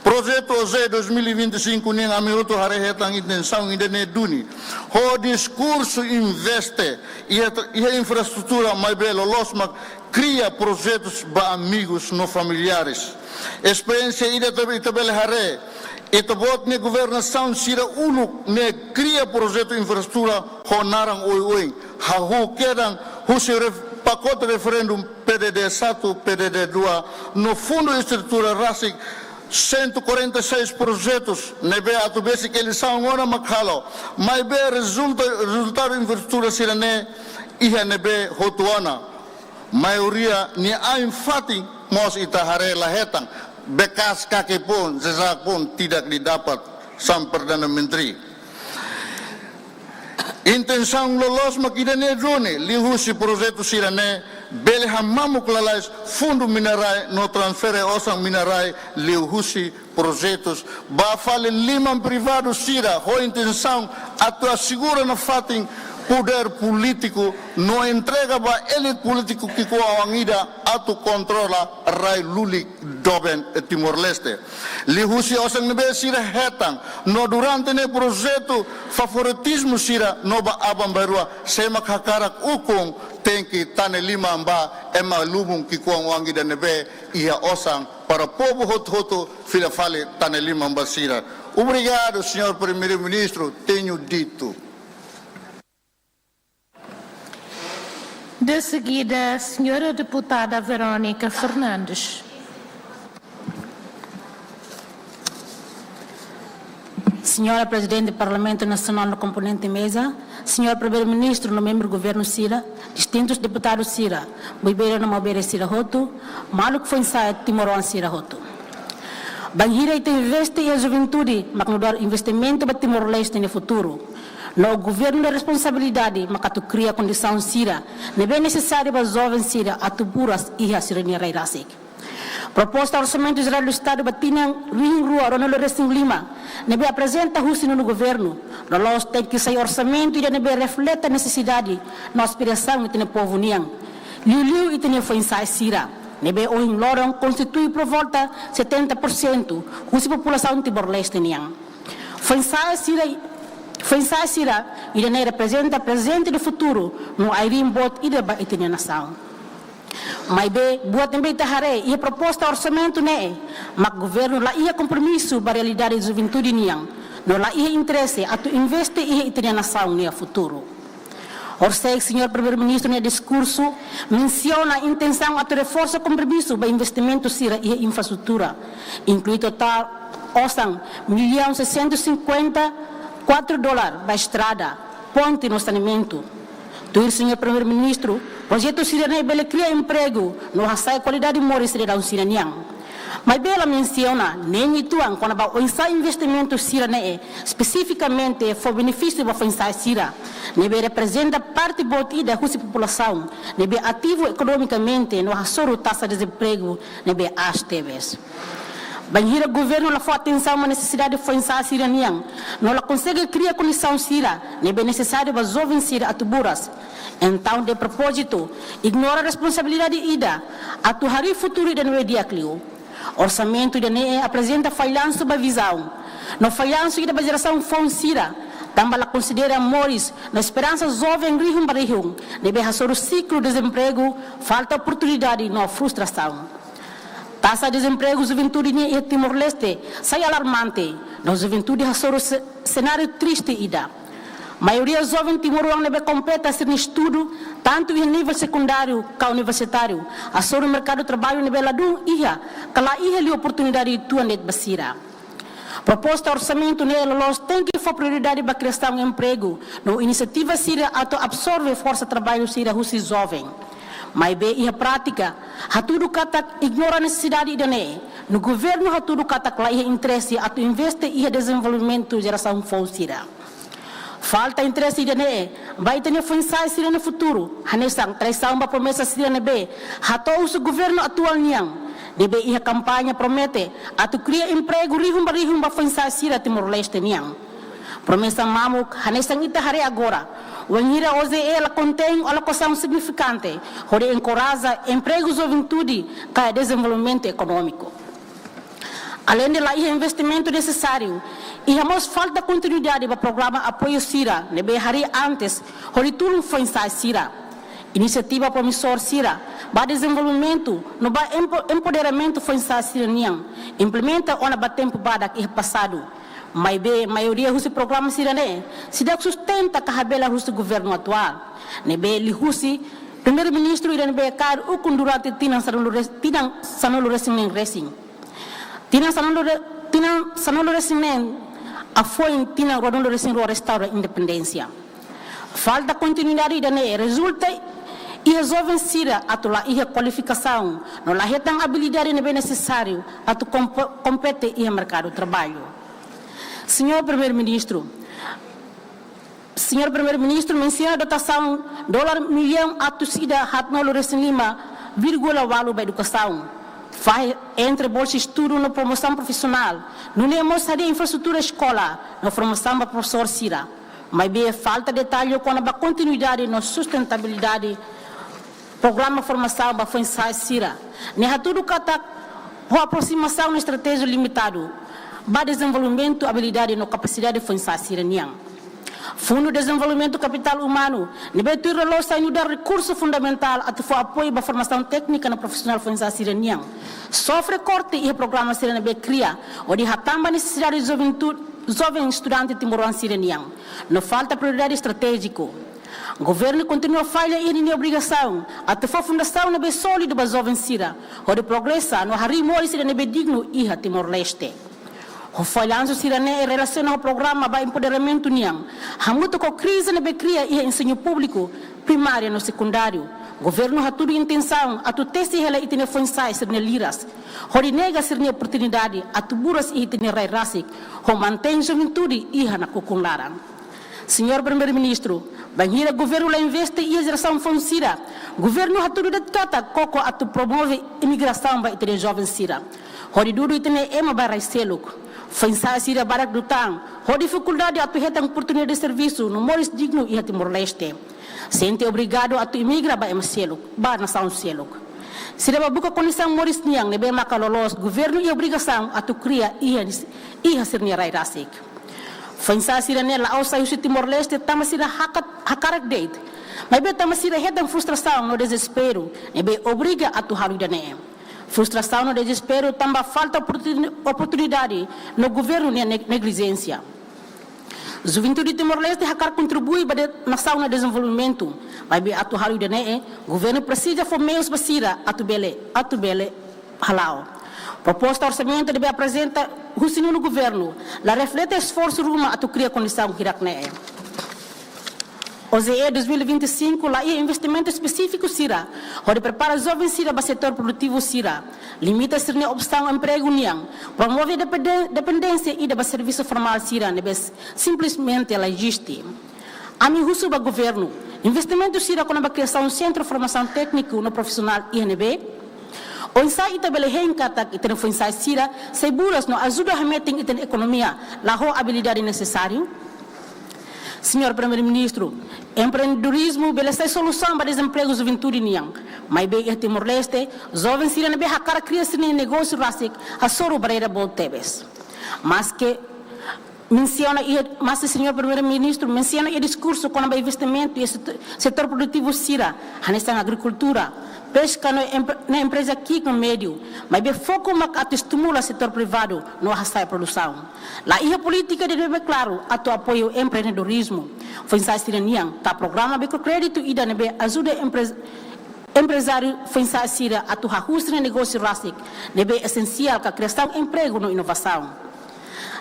projeto OZE 2025 nem a minuto harehetang intenção indene duni. O discurso investe e a infraestrutura mais belo losmak cria projetos para amigos no familiares. Experiência ida tabele hare. Itabot ne governação sira uluk ne cria projeto infraestrutura honarang oi hahu kedang husir pacote referendum PDD 1, PDD 2 no fundo de estrutura RASIC 146 projetos nebe atu basic eles são ora makhalo mas be resultado infraestrutura sira ne iha nebe hotuana maioria ni ain fati mos itahare lahetang bekas kaki pun sesak pun tidak didapat sang Perdana Menteri. Intenção lolos makidane drone lihusi projeto sirane bele hamamuk lalais fundo minerai no transfere osang minerai lihusi projetos ba fale liman privado sira ho intenção atu assegura na fating poder político no entrega ba elite político que ko awangida atu controla rai luli doben Timor-Leste. Lihusi osang nebe sira hetang no durante ne projeto favoritismo sira no ba abang barua semak hakarak ukung tenki tane lima amba ema lumung ki ko awangida nebe ia osang para povo hoto fila fale tane lima amba sira. Obrigado, senhor primeiro-ministro, tenho dito. De seguida, a senhora deputada Verônica Fernandes. Senhora Presidente do Parlamento Nacional no componente mesa, Senhor Primeiro-Ministro no membro do Governo Sira, distintos deputados Sira, Boibeira no Mobeira Sira Roto, Maluk Fonsaia Timoron Sira Roto. Banhira ita investe e a juventude, mas no dar investimento para Timor-Leste no futuro. No governo da responsabilidade, mas tu cria condição Sira, não é necessário para os jovens Sira atuburas e a Sirenia Rairasik. Proposta orçamento geral do Estado batinang ring rua Ronaldo Resting Lima, nebe apresenta Husino no governo. Nós tem que sair orçamento e nebe reflete a necessidade, na aspiração que tem povo niang. Liu e tem foi ensai Sira. Nebe o em Lorong constitui por volta 70% a população Timor-Leste niang. Foi ensai Sira e nem representa presente e futuro no Airim Bot e da Baitenia nação. Mas buat também tahare e proposta orçamento né, mas governo lá ia compromisso para a realidade da juventude niang, não lá ia interesse a tu investe e Itenia nação no futuro. Orsay, senhor primeiro-ministro no discurso menciona a intenção a tu reforço compromisso para investimento sira e infraestrutura, inclui total osang $1.654 para estrada, ponte no saneamento. Tu, senhor primeiro-ministro, projeto Sirene bele cria emprego, no hasai qualidade de moris de um sireniang. Mas bela menciona, nem ituang quando ba o ensai investimento Sirene especificamente for benefício para ensai Sira, nebe representa parte botida da população, nebe ativo economicamente no hasoro taxa de desemprego, nebe as TVs. Banhira governo la foi atenção à necessidade de forçar Siraniang, não la consegue criar condição Sira, nem é necessário para jovens Sira atuburas. Então, de propósito, ignora a responsabilidade ida, atuar futuro da novo dia clio. Orçamento da NE apresenta falhança sobre a visão. No falhanço da geração fon Sira, também la considera Morris, na esperança jovem rihum barihum, deve passar o ciclo de desemprego, falta oportunidade e não frustração. Taxa de desemprego juventude em Timor-Leste sai alarmante. Na juventude é um cenário triste ida. Maioria jovem timoruang nebe completa ser estudo, tanto em nível secundário como universitário. A sobre o mercado de trabalho nebe ladum ia, kala ia li oportunidade tua net basira. Proposta orçamento nele los tem que for prioridade para criação de emprego. No iniciativa sira auto absorve força de trabalho sira husi jovem. Mas bem, e a prática, hatudo kata ignora a necessidade de né. No governo hatudo kata lá ia interesse a investe e desenvolvimento geração fonsira. Falta interesse de né, vai ter função sira no futuro. Hanesang traição ba promessa sira nebe. Hatou o governo atual niang. Debe ia campanha promete a tu cria emprego rihum ba função sira Timor-Leste niang. Promessa mamuk hanesang ita hari agora. Wangira OZE ela contém alocação significante, onde encoraja emprego e juventude para desenvolvimento econômico. Além de lá, o investimento necessário, e hemos falta continuidade para o programa Apoio Sira, nebe hari antes, onde tudo foi Sira. Iniciativa promissor Sira, para desenvolvimento, no empoderamento foi Sira niang, implementa ona ba tempo bada que passado. Mas bem, maioria do programa sirane, se dá sustenta a cabela do governo atual. Nebe li husi, primeiro-ministro irane bekar o kundurate tinang sanolo resing. Tinang sanolo resing a foi tinang rodando resing ro restaura independência. Falta continuidade dane resulta e resolve sira atula e qualificação, não lá retang habilidade nebe necessário atu compete e mercado de trabalho. Senhor Primeiro-Ministro menciona a dotação $1 a torcida Hatnolo Resinima, vírgula para educação. Faz entre bolsa de estudo na promoção profissional. Não temos a infraestrutura escola na formação para professor Sira. Mas bem, falta detalhe com a continuidade na sustentabilidade. Programa formação para funções Sira. Nem tudo que está a aproximação na estratégia limitado. Para desenvolvimento, habilidade e capacidade de função sirenian. Fundo de Desenvolvimento Capital Humano, nebetu relosa e dar recurso fundamental a for apoio para formação técnica na profissional função sirenian. Sofre corte e programa sirene cria, onde hatamba necessidade de jovem estudante timoruan sirenian. Não falta prioridade estratégica. O governo continua a falha e a obrigação a ter fundação nebe sólido para jovem sira, onde progressa no harimoi sirene digno e a Timor-Leste. O falhanço sirane em relação ao programa para empoderamento niang. Hamuto com crise na becria e ensino público primário no secundário. Governo ha tudo intenção a tu teste ela e tem funções sirne liras. Hori nega sirne oportunidade a tu buras e tem rai rasik. Ho mantém juventude e na kukunlaran. Senhor Primeiro-Ministro, banhira governo lá investe e a geração funsira. Governo ha tudo dedicata coco a tu promove imigração para ter jovens sira. Hori dudu e tem ema barai seluk. Função sira barak dutang, ho dificuldade a tu retang oportunidade de serviço no moris digno e a Timor-Leste. Sente obrigado a tu imigra ba emseluk, ba nação seluk. Sira buka condição moris niang nebe makalolos, governo e obrigação a tu cria e a sirnia rai rasik. Função sira nela ao sair do Timor-Leste tama sira hakarak date. Mas be tama sira retang frustração no desespero, nebe obriga a tu haludane. Frustração no desespero, também falta oportunidade no governo e negligência. Juventude de Timor-Leste contribui para a nação no desenvolvimento, mas bem atual o governo precisa de meios para atubele halau. Proposta orçamento deve apresentar o no governo, la reflete esforço rumo a tu criar condição que OZE 2025, lá é investimento específico Sira, onde prepara jovens Sira para o setor produtivo Sira, limita a opção emprego niang, promove dependência e para serviço formal Sira, simplesmente ela existe. A mim russo para governo, investimento Sira com a criação de centro de formação técnica no profissional INB, o ensaio também reencata que tem funções Sira, seguras no ajuda a meter e ter economia, lá a habilidade necessária. Senhor Primeiro-Ministro, empreendedorismo beleza solução para desemprego juventude niang. Mas bem em Timor-Leste, jovens sirene be hakara criação de negócio rasik a soro barreira boltebes. Mas que menciona mas o senhor Primeiro-Ministro menciona o discurso com o investimento e setor produtivo sira, a agricultura, pesca na empresa aqui no meio, mas bem foco a estimula o setor privado no a produção. Lá a política deve claro a tu apoio ao empreendedorismo, foi ensaiar niang tá programa microcrédito ida nebe ajuda empresário foi ensaiar a tu ajustar negócio rasik nebe essencial ka criação emprego no inovação.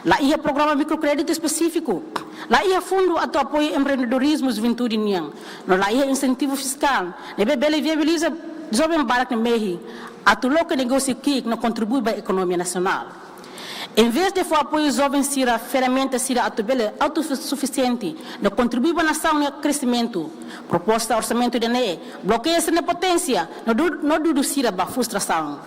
Lá ia programa microcrédito específico, lá ia fundo a tu apoio empreendedorismo juventude niang, no lá ia incentivo fiscal, nebe bele viabiliza jovem barak mehi a tu local negócio que não contribui para a economia nacional. Em vez de apoio jovem sira ferramenta sira autossuficiente, não contribui para a nação no crescimento. Proposta orçamento de NE bloqueia essa potência, não dudu sira para frustração.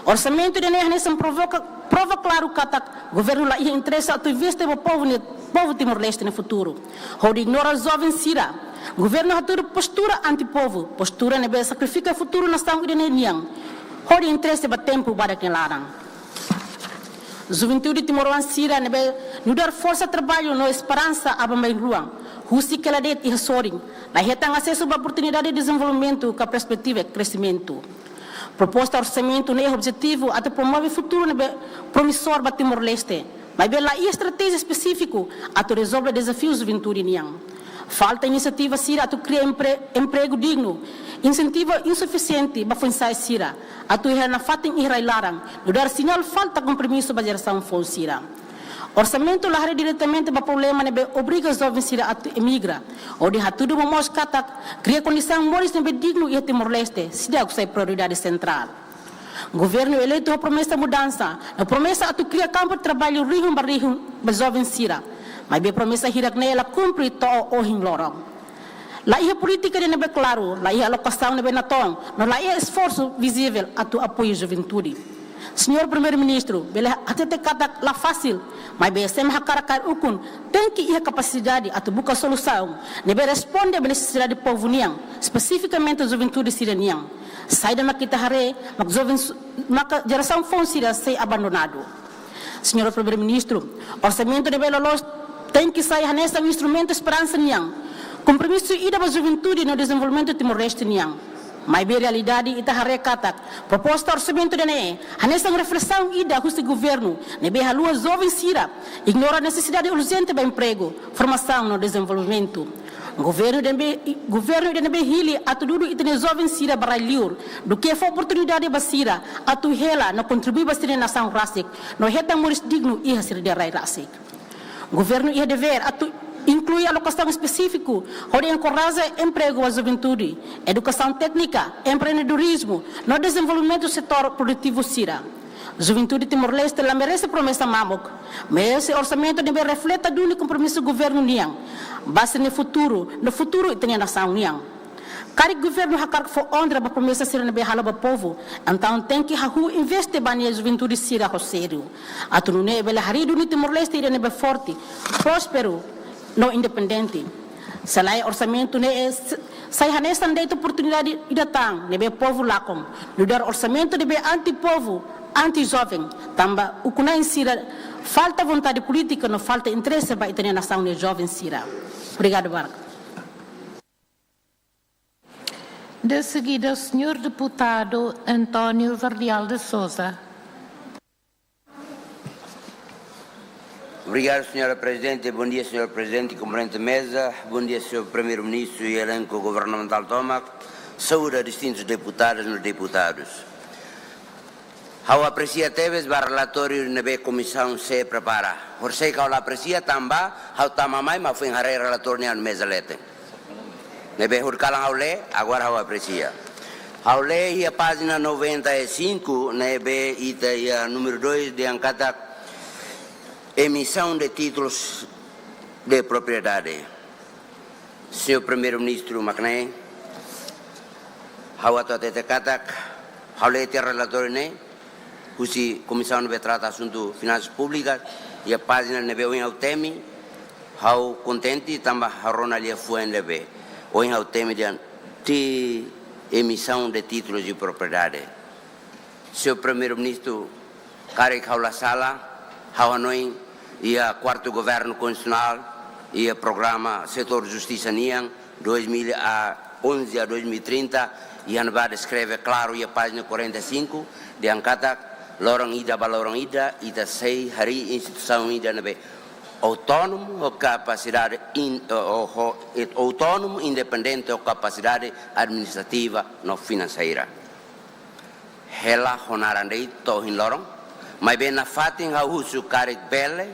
Orçamento de NE nessa prova claro que o governo lá interessa a tu investir para o povo Timor-Leste no futuro. Onde ignora os jovens sira. Governo atura postura anti-povo, postura nebe sacrifica o futuro nação de Niang. Onde interessa para tempo para que larang. Juventude Timoruan sira nebe nu dar força trabalho no esperança abambai ruang. Husi keladet e soring. La hetang acesso para oportunidade de desenvolvimento com a perspectiva de crescimento. Proposta orçamento no objetivo até promover futuro nebe promissor para Timor-Leste. Mas bela e estratégia específico até resolver desafios juventude Niang. Falta iniciativa sira a tu criar emprego digno, incentiva insuficiente para funçar sira, a tu ir na fatin irai larang, no dar sinal falta compromisso para geração fon sira. Orçamento lahare diretamente para problema nebe obriga os jovens sira a tu emigra, onde há tudo mamos katak, cria condição moris nebe digno e Timor-Leste, sida que sai prioridade central. Governo eleito a promessa mudança, a promessa a tu cria campo de trabalho rihum para jovens sira. Mas bem promessa hirak nela cumpre to o hing lorong. Lá ia política de nebe claro, lá ia alocação nebe natong, mas lá ia esforço visível a tu apoio juventude. Senhor Primeiro-Ministro, bela até te kata lá fácil, mas bem sem hakarakar ukun, tem que ir capacidade a tu buscar solução, nebe responde à necessidade do povo niang, especificamente a juventude sireniang. Sai da kita hare, mas jovens, maka geração fon sira ser abandonado. Senhor Primeiro-Ministro, orçamento de Belo Los tem que sair nesse instrumento esperança niang. Compromisso ida para a juventude no desenvolvimento Timor-Leste niang. Mas bem realidade ita harekatak. Proposta orçamento de NE. Nessa reflexão ida o governo nebe halua jovem sira. Ignora a necessidade urgente para emprego, formação no desenvolvimento. Governo de nebe hili a tudo itene jovem sira baralhur do que foi oportunidade para sira a tu hela no contribuir para a nação rasik no reta moris digno e hasir de rai rasik. Governo ia dever a incluir alocação específica, onde encoraja emprego à juventude, educação técnica, empreendedorismo, no desenvolvimento do setor produtivo sira. Juventude Timor-Leste la merece promessa mamok, mas esse orçamento deve refletir do compromisso do governo niang, base no futuro tem a nação niang. Cada governo hakar que for ondra para promessa sira nebe hala para povo, então tem que hahu investe bani a juventude sira ho sério. Atu nebe la harido no Timor-Leste ira nebe forte, próspero, no independente. Salai orçamento ne sai hanesan deit oportunidade ida tang nebe povo lakom. No dar orçamento nebe anti-povo, anti-jovem, tamba ukunai sira falta vontade política, não falta interesse para a nação de jovem sira. Obrigado, Barca. De seguida, o senhor deputado António Vardial de Souza. Obrigado, senhora Presidente. Bom dia, senhor Presidente e componente mesa. Bom dia, senhor Primeiro-Ministro e elenco governamental Tomac. Saúde a distintos deputados e deputados. Ao aprecia teves o relatório na comissão se prepara. Por sei que ao aprecia também, ao tamamai, mas foi em relatório na mesa lete. Nebe hurkalang haule, agora ao aprecia. Haule e a página 95, nebe ita e a número 2 de angkata emissão de títulos de propriedade. Senhor Primeiro-Ministro Macnei, ao atuate katak, haule te relatório ne, cusi comissão nebe trata assunto finanças públicas e a página nebe o ao temi, ao contente também a ronalia fuen nebe. Hoje é o tema de emissão de títulos de propriedade. Senhor Primeiro-Ministro, Kari Kaula Sala, Hawanoi e a quarto governo constitucional e o programa Setor Justiça Niang 2011 a 2030 e a Anbad escreve claro e a página 45 de Ankatak, Lorong Ida Balorong Ida e da Sei Hari Instituição Ida Nabe autônomo ou capacidade autônomo, independente ou capacidade administrativa não financeira. Ela honarandei tohin lorong, mas bem na fatin ha usu karik bele,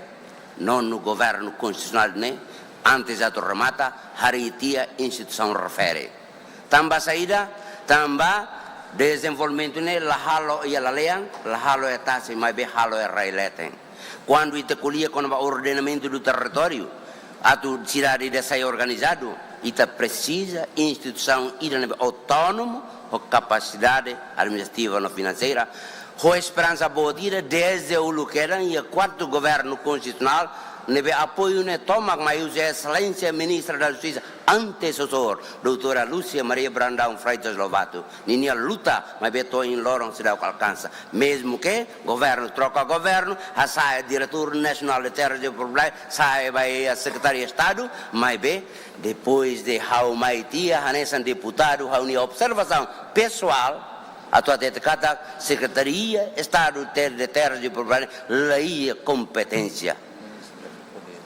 não no governo constitucional ne, antes a remata hari tia instituição refere. Tamba saída, tamba desenvolvimento ne la halo ia la leang, la halo é tasi, mas bem halo é raileten. Quando ita colhia com o ordenamento do território, a tu cidade de ser organizado, ita precisa instituição autônoma ou capacidade administrativa ou financeira, com esperança boa tira desde o lugar e o quarto governo constitucional nebe apoio ne toma mas a excelência ministra da Justiça antecessor doutora Lúcia Maria Brandão Freitas Lobato ninha luta mas beto em lorong se dá alcança mesmo que governo troca governo a sai diretor nacional de terras de problema sai vai a secretaria de Estado mas depois de how maitia hanesan deputado how ni observação pessoal a tua kata secretaria Estado de terras de problema leia competência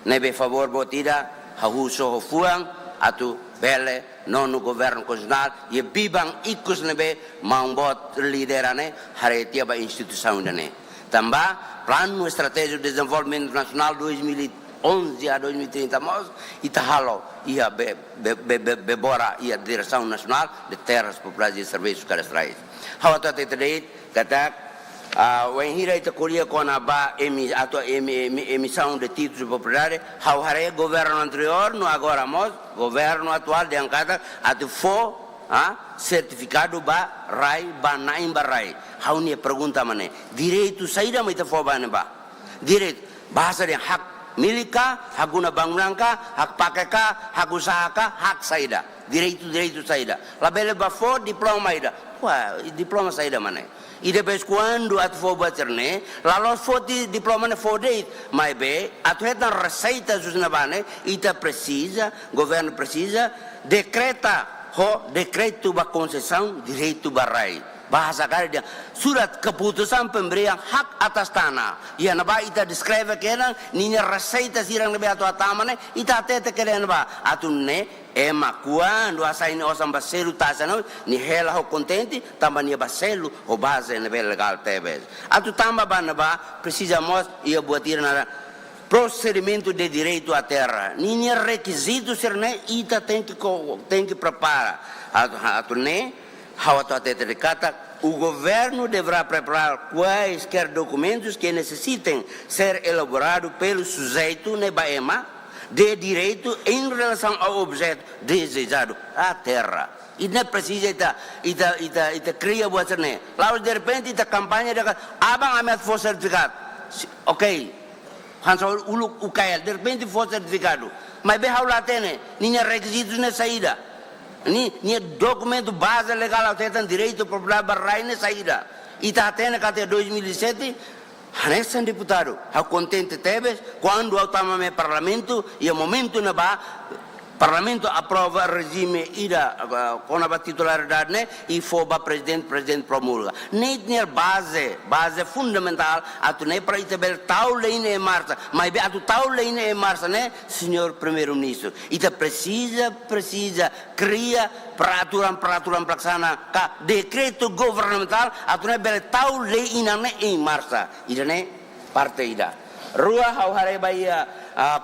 nebe favor botida hahuso hofuang atu bele nonu governo constitucional e bibang ikus nebe mangbot liderane haretia ba instituição dane tamba plano estratégico de desenvolvimento nacional 2011 a 2030 mos itahalo ia bebora ia direção nacional de terras populares e serviços cadastrais hawata tetedeit kata o enhira ita colhia com a emissão de títulos de propriedade, ao haré governo anterior, no agora mos governo atual de Ancada, atu fo certificado ba rai ba naim ba rai. Hau ni pergunta mana? Direito saída mai ta fo ba ne ba. Direito bahasa dia hak milika, hak guna bangunan ka, hak pakai ka, hak usaha ka, hak saída. Direito saída. Labele ba fo diploma ida. Wah, diploma saída mana? E depois quando a tu for baterne, lá nós for diploma ne for deit, mas bem, a tu reta receita dos navane, e ta precisa, governo precisa decreta decreto ba concessão direito barai. Bahasa kali dia surat keputusan pemberian hak atas tanah. Ya naba ita describe kena ninya receita sirang nebe atau atamane ita tete kena naba atunne ema quando asaini osam baselu tasano ni hela ho contente tamba ni baselu o base nebe legal tebes. Atu tamba banaba precisamos ia buatir na procedimento de direito à terra. Ninya requisito sirne ita tem que preparar. Atunne o governo deverá preparar quaisquer documentos que necessitem ser elaborados pelo sujeito nebaema de direito em relação ao objeto desejado, a terra. E não precisa ita cria buat serne. Lalu de repente ita campanha de abang amet for certificado. Ok. Hansol uluk UKL de repente for certificado. Mas bem lá tem ninha requisitos na saída. Ni documento base legal ao ter direito popular barrai na saída. E tá tendo até 2007, hanesan deputado, ao contente tebes quando o tamame parlamento e o momento na ba parlamento aprova regime ida com a titularidade né e foba presidente promulga. Nem base fundamental atu ne para itabel taulene em marça, mas be atu taulene em marça né, senhor primeiro-ministro. Ita precisa cria peraturan pelaksana ka decreto governamental atu ne bel taulene em marça. Ida ne parte ida. Rua ao Harebaia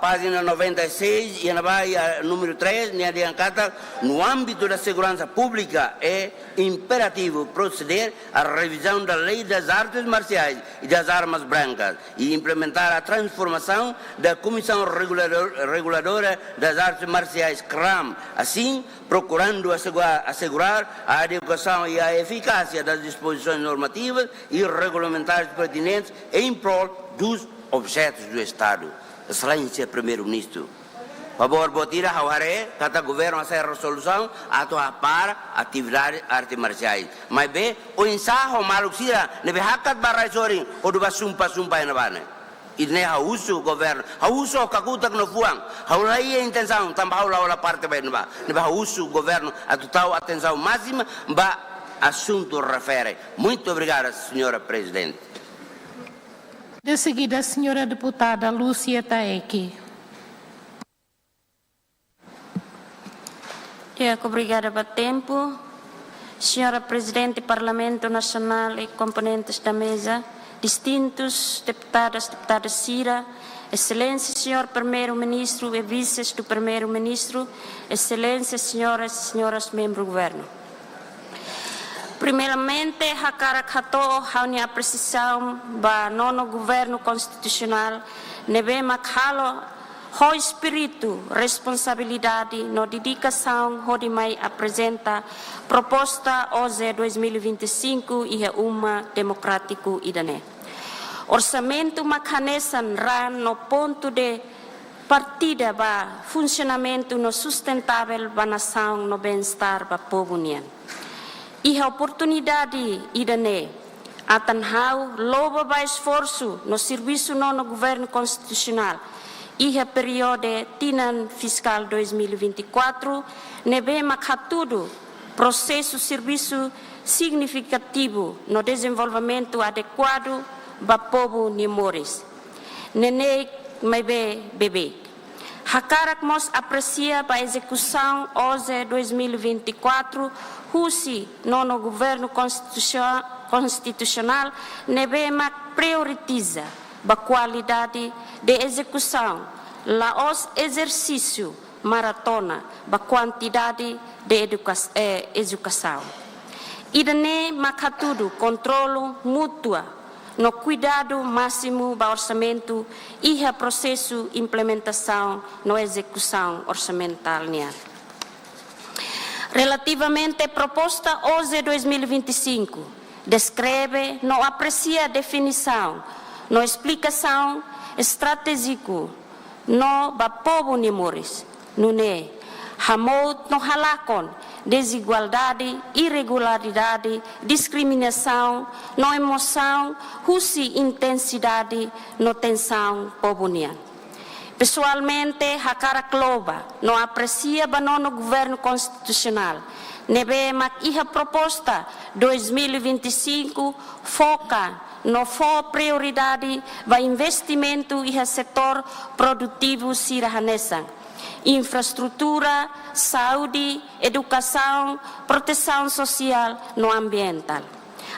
página 96 e na Bahia número 3, ne adianta no âmbito da segurança pública é imperativo proceder à revisão da lei das artes marciais e das armas brancas e implementar a transformação da Comissão Reguladora das Artes Marciais CRAM, assim procurando assegurar a adequação e a eficácia das disposições normativas e regulamentares pertinentes em prol dos objetos do Estado. Excelência Primeiro-Ministro, favor botira haware kata governo essa resolução atau para atividades artes marciais. Mas bem, o ensaio maluxira nebe hakat barai soring o do sumpa na bane. Ini hausu governo, hausu kakutak no fuang, haulai intenção tambah haula parte bem ba. Nebe hausu governo atu tahu atenção máxima ba assunto refere. Muito obrigada, senhora presidente. De seguida, a senhora deputada Lúcia Taeki. Obrigada pelo tempo. Senhora Presidente do Parlamento Nacional e componentes da mesa, distintos deputadas, deputada Cira, Excelência, Senhor Primeiro-Ministro e Vices do Primeiro-Ministro, Excelência, Senhoras e Senhores membros do Governo. Primeiramente, a minha apreciação para o nono Governo Constitucional, nebe makhalo o espírito, responsabilidade, no dedicação, onde mai apresenta proposta OZE 2025 e uma democrático idane. Orçamento macanesan ran no ponto de partida para funcionamento no sustentável para nação no bem-estar para povo nian. E a oportunidade idane atanhau loba ba esforço no serviço no governo constitucional e a período tinan fiscal 2024 nebe makatudo processo serviço significativo no desenvolvimento adequado para povo nimores. Nene mebe bebê. Hakarak mos aprecia para execução OZE 2024 husi nono governo constitucional nebe mak prioritiza a qualidade de execução, lá os exercício maratona, a quantidade de educação. Idane makatudo controlo mútuo, no cuidado máximo do orçamento e a processo implementação no execução orçamental. Relativamente à proposta OZE 2025, descreve, não aprecia definição, no explicação estratégico no ba povo nimores, nune hamot no halakon, desigualdade, irregularidade, discriminação, no emoção, husi intensidade, no tensão povo nian. Pessoalmente, hakara kloba, não aprecia no governo constitucional, nebe mak iha proposta 2025 foca no for prioridade para investimento e setor produtivo sirahanesan, infraestrutura, saúde, educação, proteção social no ambiental.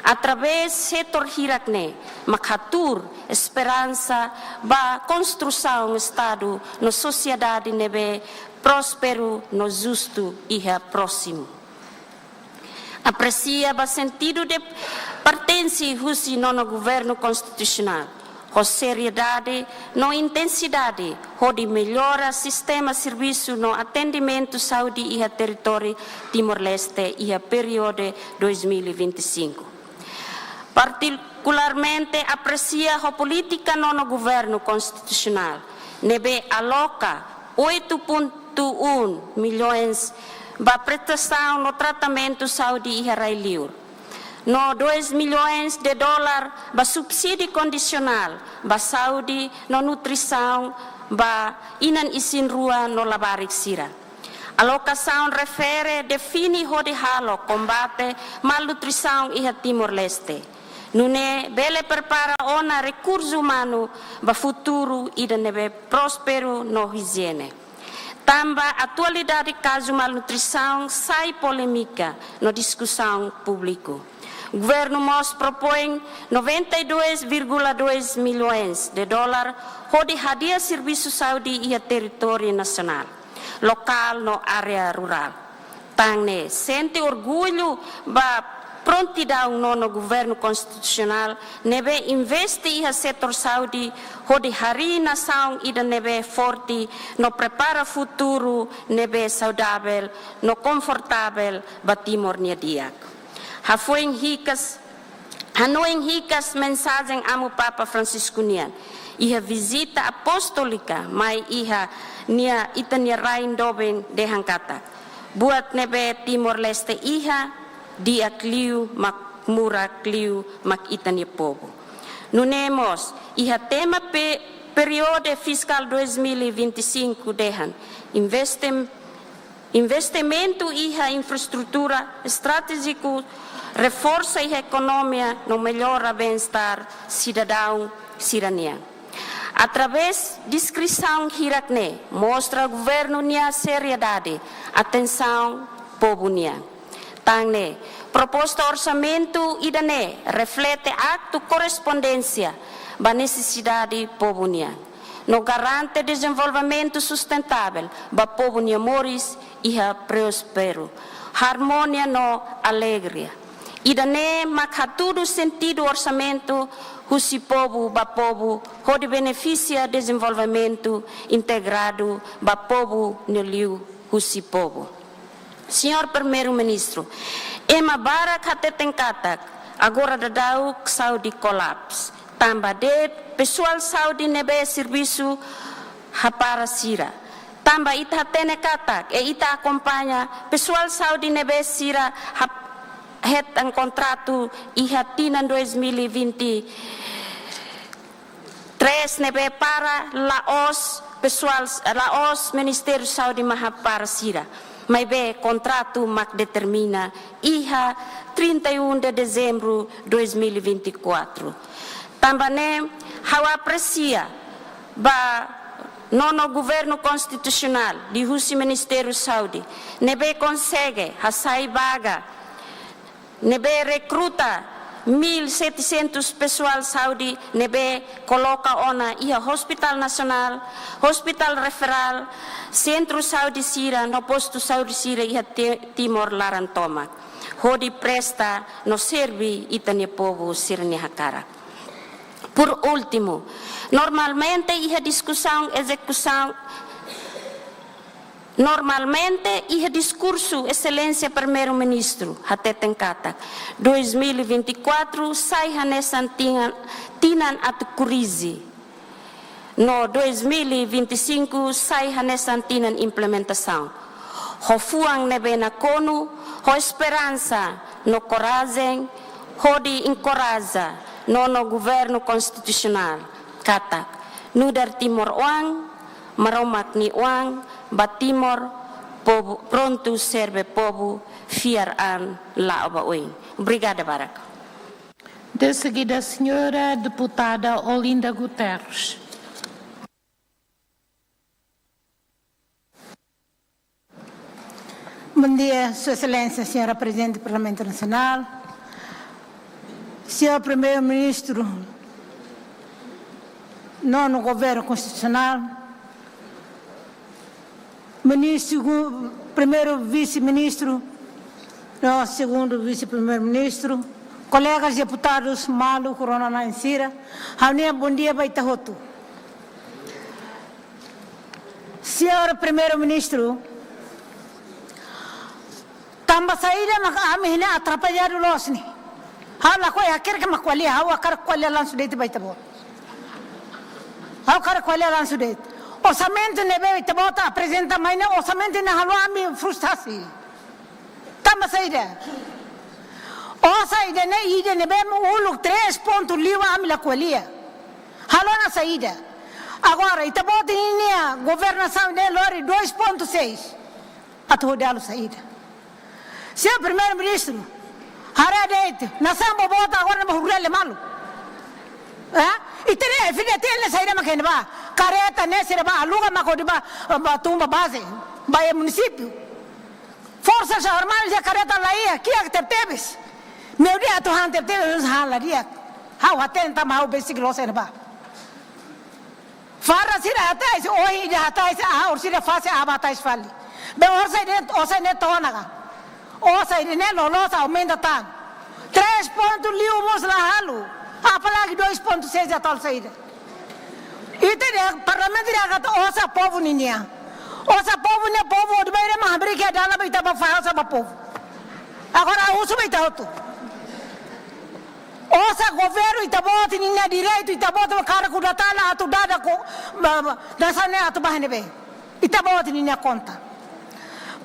Através do setor hirakne, makatur esperança para construção do Estado na sociedade nebe próspero, no justo e próximo. Aprecia o sentido de pertence no governo constitucional, a seriedade, no intensidade, onde melhora o sistema de serviço no atendimento saúde e a território Timor-Leste e a período 2025. Particularmente aprecia a política no governo constitucional, nebe aloca 8,1 milhões para prestação no tratamento saúde e railiur. No 2 milhões de dólares para subsídio condicional, para saúde, no nutrição, para inan isin rua no labarik sira. Alocação refere define onde halo combate malnutrição e Timor-Leste. Nune bele prepara ona recurso humano para futuro e de nebe próspero no higiene. Tamba atualidade caso malnutrição sai polêmica na discussão pública. O governo MOS propõe 92,2 milhões de dólares onde radia serviço de saúde e a território nacional, local no área rural. Tangne sente orgulho ba prontidão no governo constitucional nebe investe e a setor saúde onde hari nação e nebe forte no prepara futuro nebe saudável no confortável ba Timor Niadiak. Hanoing hikas mensagem amo Papa Francisco nian. Iha visita apostolika mai iha nia itania rain doben de hangkata. Buat nebe Timor-Leste iha dia kliu mak mura kliu mak itania povo. Nunemos iha tema periode fiscal 2025 dehan investimento iha infraestrutura estratégico reforça a economia no melhora bem-estar cidadão cidadania. Através de descrição hirakne, mostra o governo nia seriedade, atenção povo niang. Tangne, proposta orçamento idane reflete acto correspondência da necessidade povo niang. No garante desenvolvimento sustentável da povo niamoris e prospero. Harmonia no alegria. Idane makatudo sentido orçamento husi povo ba povo hode beneficia desenvolvimento integrado ba povo neliu husi povo. Senhor Primeiro-Ministro, ema bara katetenkatak agora dadau saudi colapse. Tambah de pessoal saudi nebe serviço hapara sira. Tambah ita tene katak ita acompanha pessoal saudi nebe sira het ang kontratu ihatinan 2023 nebe para laos pessoal laos Ministério Saudi mahapara sira. Mas be contrato mak determina iha 31 de dezembro 2024. Também hawa aprecia ba nono governo constitucional de Russo Ministério Saudi nebe consegue hasai baga nebe recruta 1.700 pessoal Saudi nebe coloca ona ia Hospital Nacional, Hospital Referral, Centro Saudi Sira, no posto Saudi Sira ia Timor Larantoma. Hodi presta no servi itane povo sirne hakara. Por último, normalmente ia discussão, execução, normalmente ia discurso Excelência Primeiro-Ministro, até tenkata. 2024 sai hanesan tinan at crise. No 2025 sai hanesan tinan implementação. Ho fuang nebe na konu, ho esperança no coragem, ho di encoraja no governo constitucional. Katak, nudar Timor Uang, maromak ni Uang, Batimor, povo, pronto serve povo, fiar-an la obaoin. Obrigada, Baraka. De seguida, a senhora deputada Olinda Guterres. Bom dia, Sua Excelência, Senhora Presidente do Parlamento Nacional, Senhor Primeiro-Ministro, nono Governo Constitucional, Ministro, Primeiro Vice-Ministro, segundo Vice-Primeiro-Ministro, colegas deputados, Malu, Corona Nansira, bom dia, Baitahotu. Senhor Primeiro-Ministro, tamba saída kami hina atrapalhar o losni. Hala ko yakir ke makwali hawa kar kwali lan sudet baitabo. Hawa kar kwali lan sudet. Orçamento nebe itabota apresenta maina orçamento na halwa mi frustrasi. Tamba saída. O saída ne ide nebe uluk 3 pontos liwa ami la kwalia. Halwa na saída. Agora itabota inia governação de lori 2.6. Atuhodalo saída. Senhor Primeiro-Ministro, haradete, nasamba bota agora na hurrele malu. Itene filha tele saída makene ba, careta nesse ba, aluga makodi ba, tumba base, ba município. Forças armadas e careta lá ia, que é tebes. Meu dia tu han tebes hala dia. How atenta mau basic loss ba. Farra sira atais, oi dia atais, ursira fase abatais fali. Be orsa net tonaga. Osa ini lolosa aumenta tanto. 3 pontos liumos lá halu. Apalagi 2.6 atol saída. Itu dia parlamento dia kata osa povo ninya. Osa povo ne povo de baile mahabri que dala baita ba fail sa ba povo. Agora uso baita outro. Osa governo itabot ninya direito itabot ba cara ku datala atu dada ko dasane atu bahane be. Itabot ninya conta.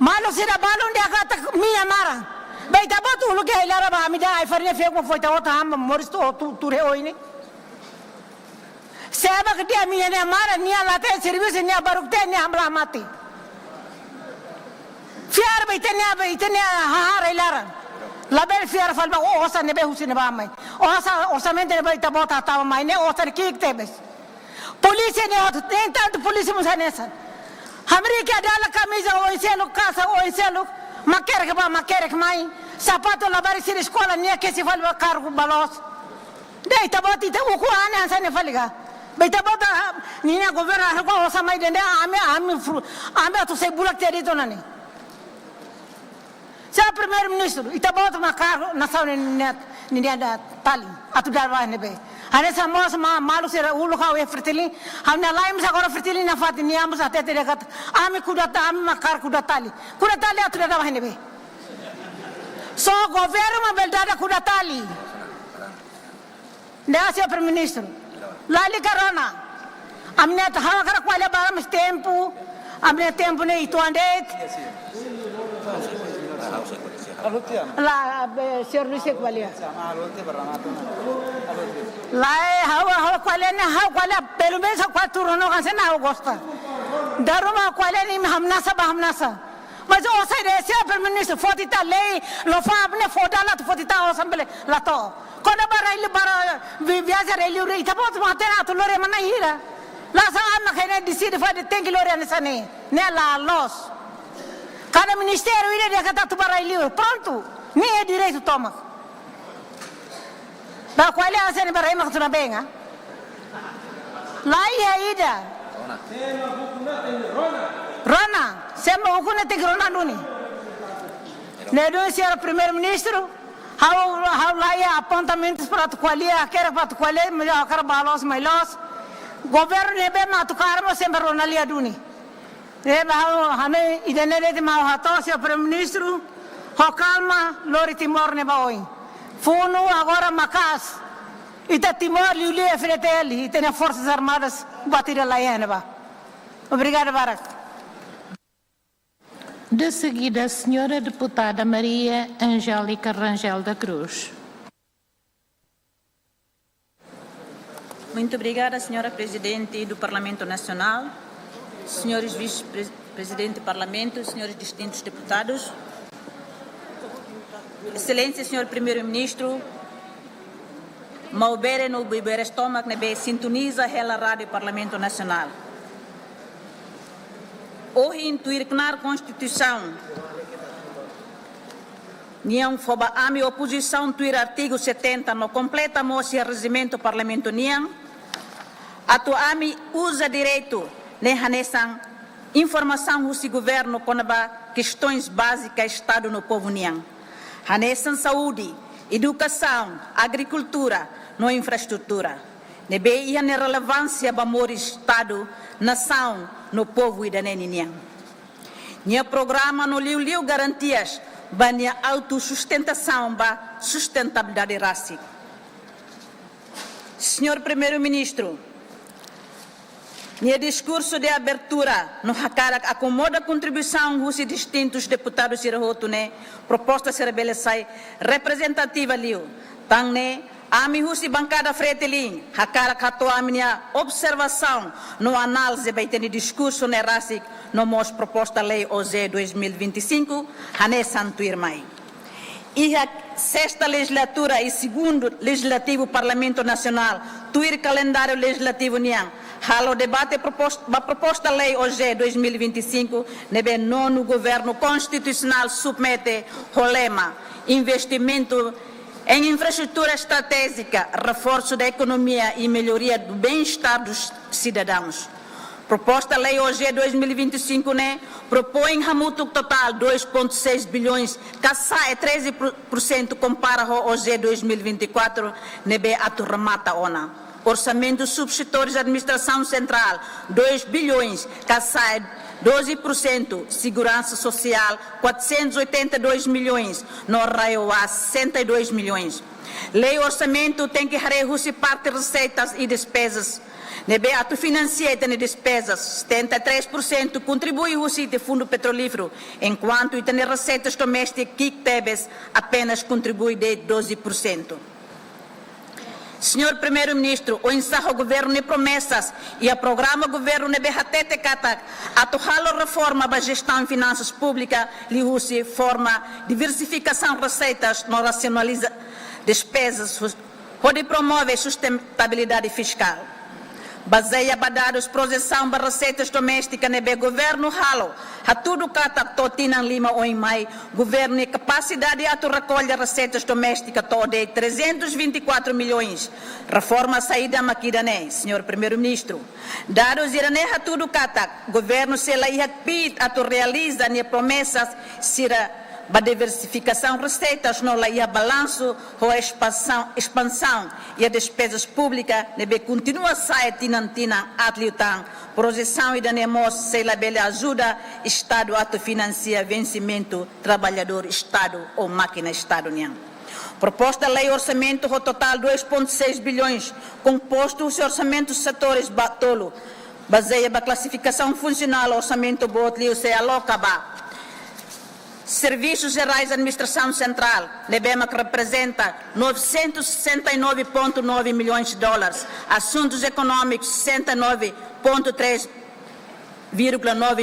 Malu sira balon dia kata minha mara. Baita botu lu ke ilara ba amida ai farne fek mo foita ota ham moristo tu re oine. Seba ke dia minha ne mara nia late service nia barukte nia hamla mati. Fiar baita nia ha ilara. Label fiar falba osa ne be husine ba mai. Osa mente ne baita bota ta mai ne osa ki tebes. Polisi ne ot tenta polisi musanesa. Hamri ke adala kamisa o iselo casa o iselo Maquere que mãe, sapato lavar esse escola, nem que se fala cargo balos. Daí tá bota ita o kuane ansa ne faliga. Beita bota nina governo harko samai dende ame tu sei bulak terito nani. Sa primeiro-ministro ita bota makar nação ni ada tali atu darwa ne be. Hane samos malu sera ulu kau e fertili hamna laim sa kora fertili na fati ni amus ate tere kat ame kudata ame makar kudatali atu darwa ne be. So governo beldada kudatali. Nda sia primeiro-ministro lali corona amne ta hawa kara kwala baram tempo amne tempo ne itu andet la senhor Luiz Qualia la hawa kwala ne hawa kwala pelo menos 4 no kan se na gosta daruma kwala ni hamnasa mas o sai de sia primeiro-ministro fotita lei lo fa abne fodala to fotita o sambele la to quando bara viajar ele ure ita bot matena to lore mana hira la sa amma khene decide fa de tengi lore anesane ne la los cada ministério ire de kata to bara ele pronto ni é direito toma da qual é a cena bara ima tuna benga lá ia ida Rona sema ukuna te Rona duni ne do senhor primeiro-ministro How laia apontamentos para tu qualia, quer para tu qualia, mas eu quero balos, mas governo nebe matu karma sempre ronalia duni. Nebe hane idenere de mau hato se primeiro-ministro, ho calma lori Timor neba oi. Funo agora macas. Ita Timor liuli e freteli, tem forças armadas batir a laia neba. Obrigada, Barak. De seguida, a senhora deputada Maria Angélica Rangel da Cruz. Muito obrigada, senhora Presidente do Parlamento Nacional, senhores Vice-Presidente do Parlamento, senhores distintos deputados, Excelência, senhor Primeiro-Ministro, Maubere no Bibere Estômago, nebe sintoniza a Rádio Parlamento Nacional. Hoje, intuir que na Constituição, Niang foba ami oposição tuir artigo 70 no completa moça regimento parlamento Niang, atu ami usa direito ne hanesan informação do governo conaba questões básicas estado no povo Niang. Hanesan saúde, educação, agricultura, no infraestrutura. Nebe ia ne relevância bamor estado, nação, no povo e da Niang. Nia programa no liu garantias banha autossustentação ba sustentabilidade racial. Senhor Primeiro-Ministro, nia discurso de abertura no Hakarak acomoda a contribuição dos distintos deputados irahotune proposta ser belezai representativa liu tangne ami husi bancada fretelin Hakarak hato aminia observação no análise baiteni discurso ne racial no mos proposta lei OZ 2025 hane santo irmai. E a sexta legislatura e segundo legislativo Parlamento Nacional tuir calendário legislativo niang halo debate proposta lei OZ 2025 nebe nono governo constitucional submete o lema investimento em infraestrutura estratégica, reforço da economia e melhoria do bem-estar dos cidadãos. Proposta lei OG 2025 propõe hamuto total 2,6 bilhões, caça é 13% compara ao OG 2024, nebe atu remata ona. Orçamento subsetores administração central 2 bilhões, caça é 12%, segurança social 482 milhões, no raio a 62 milhões. Lei orçamento tem que reduzir parte receitas e despesas. Nebe ato financeiro de despesas, 73% contribui o de fundo petrolífero, enquanto tem receitas domésticas que tebes apenas contribui de 12%. Senhor Primeiro-Ministro, o ensaio governo de promessas e o programa governo de BHTT Katak, a total reforma da gestão de finanças públicas, liusi forma diversificação de receitas, não racionaliza despesas, pode promover sustentabilidade fiscal. Baseia dados projeção das receitas domésticas nebe governo halo hatudo katak to tinang 5 oin mai, governo e capacidade de recolher receitas domésticas to de 324 milhões. Reforma saída maquidane, senhor primeiro-ministro. Dados irane hatudo katak, governo se la ihakpit atu realiza ne promessas sira a diversificação de receitas, não lá balanço, a expansão e a despesas públicas, deve continuar a sair tinantina atliutang, projeção e danemos, se lá bela ajuda, Estado ato financia vencimento, trabalhador, Estado ou máquina Estado niang. Proposta lei orçamento, o total 2,6 bilhões, composto os orçamentos setores batolo, baseia a classificação funcional, orçamento botlio se aloca ba. Serviços Gerais da Administração Central, NEBEMA, que representa 969,9 milhões de dólares. Assuntos Econômicos, 69,3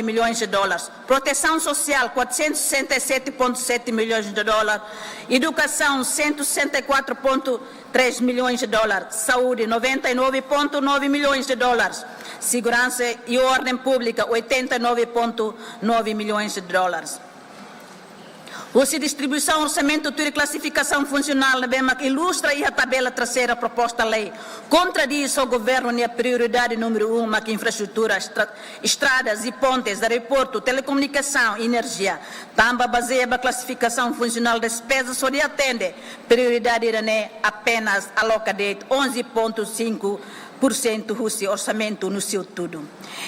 milhões de dólares. Proteção Social, 467,7 milhões de dólares. Educação, 164,3 milhões de dólares. Saúde, 99,9 milhões de dólares. Segurança e Ordem Pública, 89,9 milhões de dólares. Você distribuição, orçamento, e classificação funcional, que ilustra a tabela terceira proposta lei. Contradiz o governo na prioridade número 1, que infraestrutura, estradas e pontes, aeroporto, telecomunicação, energia. Também baseia a classificação funcional das despesas, só de atende. Prioridade irane apenas aloca de 11,5% do orçamento no seu tudo.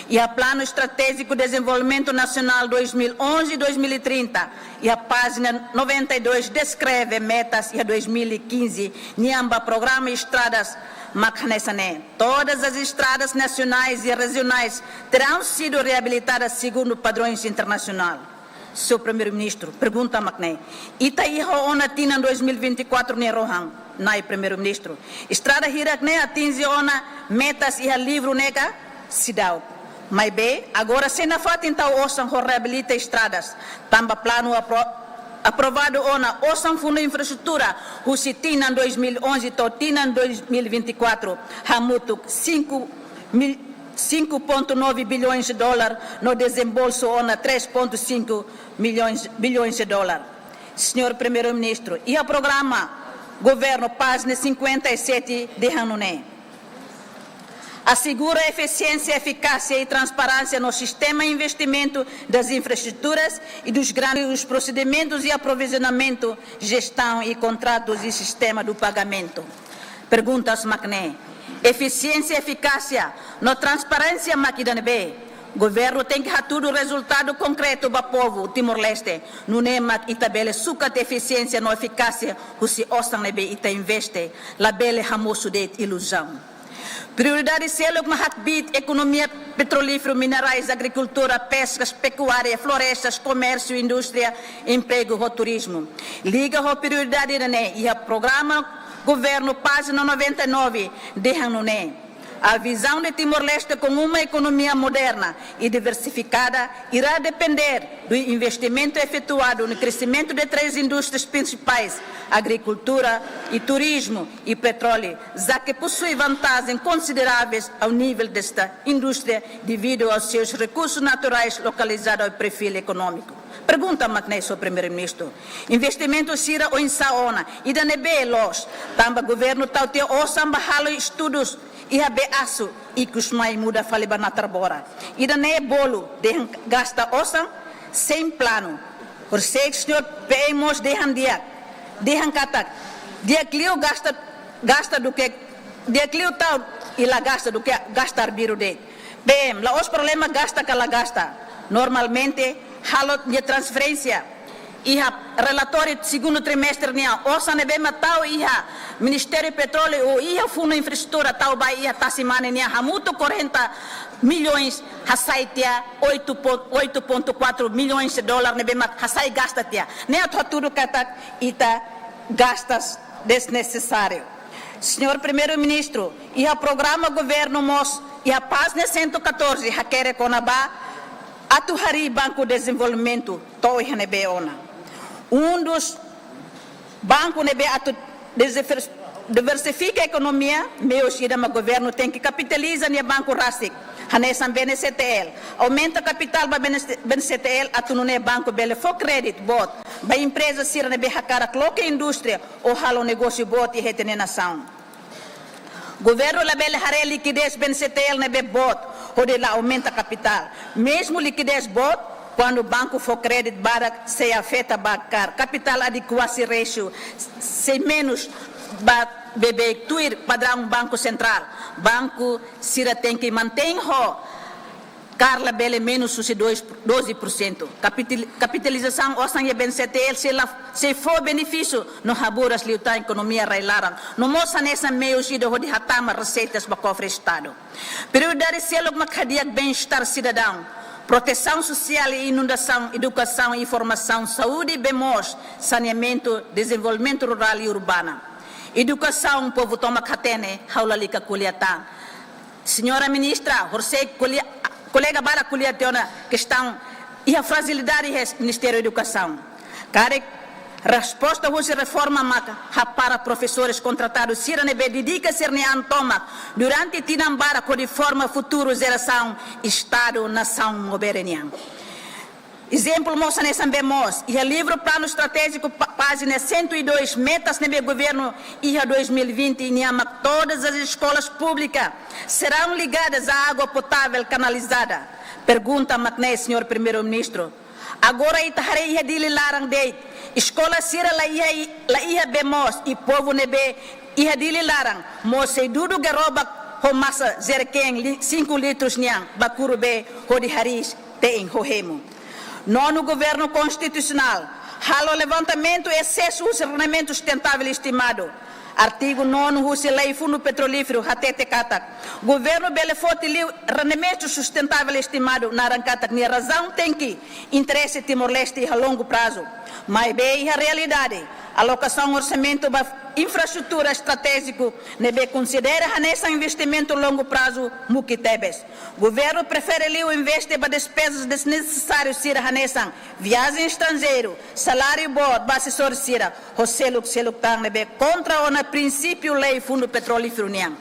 E a Plano Estratégico de Desenvolvimento Nacional 2011-2030 e a página 92 descreve metas e a 2015 Niamba Programa Estradas Machanessané. Todas as estradas nacionais e regionais terão sido reabilitadas segundo padrões internacionais. Seu primeiro-ministro, pergunta a Macné. Itaí ona tina 2024 ne rohang. Nai primeiro-ministro. Estrada hirak ne atinge ona metas e a livro nega sidau. Mas bem, agora se na fato então osan reabilita estradas. Tamba plano aprovado ona osan fundo infraestrutura o tina 2011 to tina 2024 hamutu 5,9 bilhões de dólares no desembolso ona 3,5 bilhões de dólares. Senhor primeiro-ministro, e o programa Governo página 57 de Hanuné. Assegura eficiência, eficácia e transparência no sistema de investimento das infraestruturas e dos grandes procedimentos de aprovisionamento, gestão e contratos e sistema do pagamento. Perguntas Macné. Eficiência e eficácia na transparência maquidanebe. Governo tem que ter tudo resultado concreto para o povo Timor-Leste. Não é mais itabele suca de eficiência na eficácia que se osam nebe ita investe. La bele hamoso de ilusão. Prioridade selo com hatbit, economia petrolífero, minerais, agricultura, pescas, pecuária, florestas, comércio, indústria, emprego e turismo. Liga a prioridade e a programa Governo página 99 de Hanuné. A visão de Timor-Leste com uma economia moderna e diversificada irá depender do investimento efetuado no crescimento de 3 indústrias principais, agricultura e turismo e petróleo, já que possui vantagens consideráveis ao nível desta indústria devido aos seus recursos naturais localizados ao perfil econômico. Pergunta Macné, seu primeiro-ministro. Investimento sira ou insaona, e da nebe los, também governo taute osam bahalo estudos e a beaço e que os mais muda faliba na trabora. E da ne bolo de gasta osam sem plano. Por ser senhor peimos de handia, de hankatak, de clio gasta do que de clio tal e la gasta do que gastar biro de. Bem, lá os problemas gasta que la gasta. Normalmente halo de transferência. Iha relatório segundo trimestre nia osa nebe matau iha Ministério Petróleo ou iha fundo infraestrutura tau ba iha tasimane nia hamuto 40 milhões hasaitia 8,4 milhões de dólares nebe mat hasai gasta tia ne tudo kata ita gastas desnecessário. Senhor primeiro-ministro, iha programa governo mos iha página 114 hakere konaba atuhari Banco de Desenvolvimento to iha nebe ona. Dos bancos nebe atu diversifica a economia, meus irama governo tem que capitalizar no banco RASIC. Hanesan BNCTL. Aumenta capital para BNCTL, atunune banco bele for credit bot. Ba empresa sira nebe hakara cloque indústria ou halo negócio bot e retene nação. Governo la bele hare liquidez BNCTL nebe bot, onde lá aumenta capital. Mesmo liquidez bot, quando o banco for credit bara se afeta bacar. Capital adequacy ratio, se menos bebê tuir padrão banco central. Banco sira tem que manter Carla Bele menos 12%. Capitalização osan e BNCTL se for benefício no raburas liutar economia railaram. No moça nessa meio de hatama receitas para cofre Estado. Prioridade selo macadia bem-estar cidadão. Proteção social e inundação, educação e informação, saúde e bemos, saneamento, desenvolvimento rural e urbano. Educação, povo toma catene, haulalika kuliatan. Senhora ministra, colega bara kuliatona, questão e a fragilidade do Ministério da Educação. Care resposta hoje reforma para professores contratados, sira nebe dedica ser ne antoma durante tinambara com de forma futuro geração Estado, nação, moberenian. Exemplo, moça nessa bemos, e o livro Plano Estratégico, página 102, metas no governo IHA 2020, em todas as escolas públicas serão ligadas à água potável canalizada. Pergunta, senhor primeiro-ministro. Agora, itahare IHA dili larang deit, escola sira la IHA bemos, e povo nebe IHA dili larang, moça dudu garoba ho massa zerkeng 5 litros niang, bakuru be ho di haris teing ho hemu. Nono governo constitucional, halo levantamento e excesso do rendimento sustentável estimado. Artigo 9 da Lei Fundo Petrolífero, hatete katak. Governo belefote liu rendimento sustentável estimado na arrancatak. Ni razão tem que interesse Timor-Leste a longo prazo. Mas bem a realidade. Alocação orçamento para infraestrutura estratégico nebe considera nesse investimento a longo prazo muquitebes. Governo prefere liu investir para despesas desnecessárias sira hanesan viagem estrangeiro, salário board, assessor sira, hoseluk tang nebe contra o na princípio lei fundo petrolífero niang.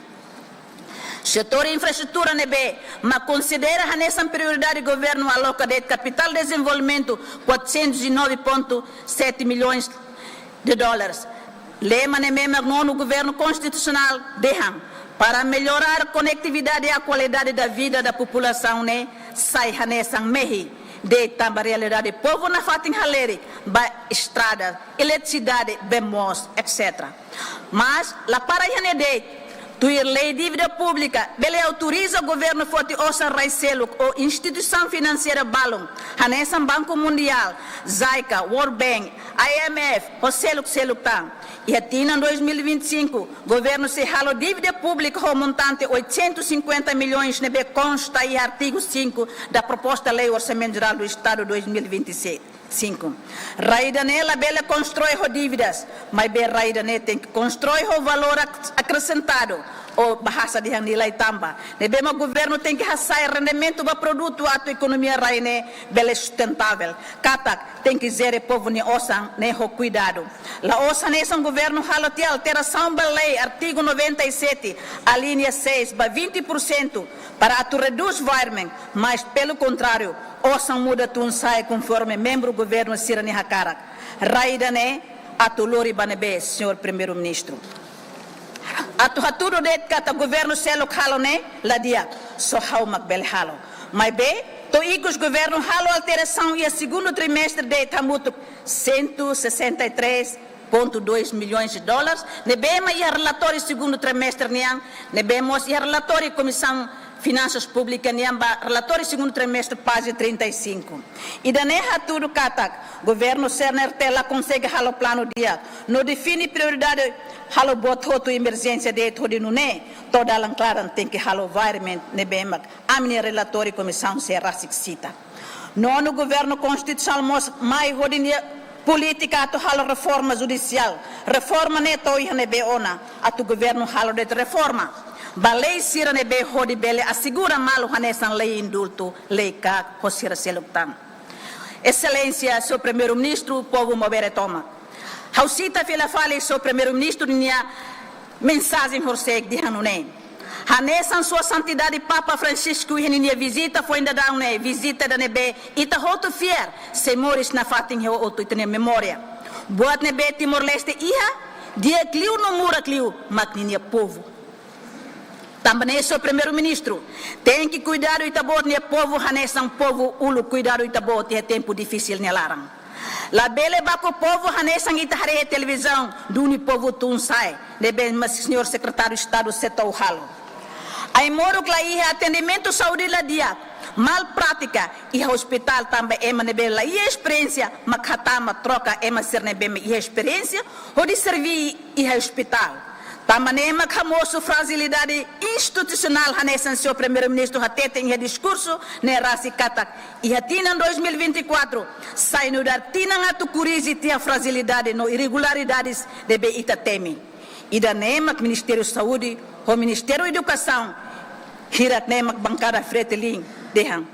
Setor infraestrutura nebe, mas considera nessa prioridade governo aloca de capital desenvolvimento 409,7 milhões de dólares. Lema nemema nono governo constitucional derram para melhorar a conectividade e a qualidade da vida da população ne sai hanesan mehi de tamba realidade povo na fatin haleri ba estrada, eletricidade, bemos, etc. Mas la para de tuir lei dívida pública, bele autoriza o governo forte osa raicelo ou instituição financeira balon, hanesan Banco Mundial, ZAICA, World Bank, IMF, o seluk tang. E atina em 2025, governo se halo dívida pública com montante 850 milhões nebe consta em artigo 5 da proposta Lei Orçamento Geral do Estado 2025. Raidane la bela constrói dívidas, mas bem Raidane tem que constrói o valor acrescentado. O bahasa di nilai tambah. Nebema governo tem que hassai rendimento para produto ato economia raine bela sustentável. Katak tem que zere povo ni osan ne ho cuidado. La osan nesse governo halati alteração da lei artigo 97 a linha 6 para 20% para atu reduz environment, mas pelo contrário osan muda tun sai conforme membro governo sirani hakarak. Raidane atu lori banebe, senhor primeiro-ministro. Atu haturo det kata governo selo halo ne la dia so hau magbel halo. Mas be to igos governo halo alteração e a segundo trimestre de tamuto 163,2 milhões de dólares. Nebema e a relatório segundo trimestre niang, nebemos e a relatório comissão Finanças Públicas niamba relatório segundo trimestre página 35. E da neha tudo katak governo Cerner tela consegue halo plano dia no define prioridade halo bot hoto emergência de todo no ne toda lanclaran tem que halo environment nebema amni relatório comissão se rasicita. Nono governo constitucional mai hodinia política atu halo reforma judicial reforma neto e nebe ona atu governo halo de reforma. Balei sira nebe hodi bele assegura malu hanesan lei indulto lei ka hosira seluktan. Excelência, seu primeiro-ministro, povo mobere toma. Hausita fila fale seu primeiro-ministro nia mensagem horseg di hanune. Hanesan sua santidade Papa Francisco e visita foi ainda dar uma visita da nebe ita hoto fier se moris na fatin ho oto ita memória. Buat nebe Timor-Leste iha dia cliu no mura cliu magninia povo. Também sou primeiro-ministro. Tem que cuidar do Itabot, né povo, hanesan povo, ulu cuidar do Itabot, é tempo difícil, né larang. La bele bako povo, hanesan itahare televisão, do povo tunsai, né bem, mas senhor secretário de Estado, setau halo. Aí moro que lá ia atendimento saúde lá dia, mal prática, e hospital também é uma nebe lá ia experiência, makhatama troca é uma ser nebe ia experiência, ou de servir ia hospital. Tamanema kamoso fragilidade institucional hanesan seu primeiro-ministro hatete em discurso ne rasi katak e hatina 2024 sai no dar tina atu crise tia fragilidade no irregularidades debe itatemi ida nemak Ministério Saúde o Ministério Educação hirat nemak bancada freteling dehang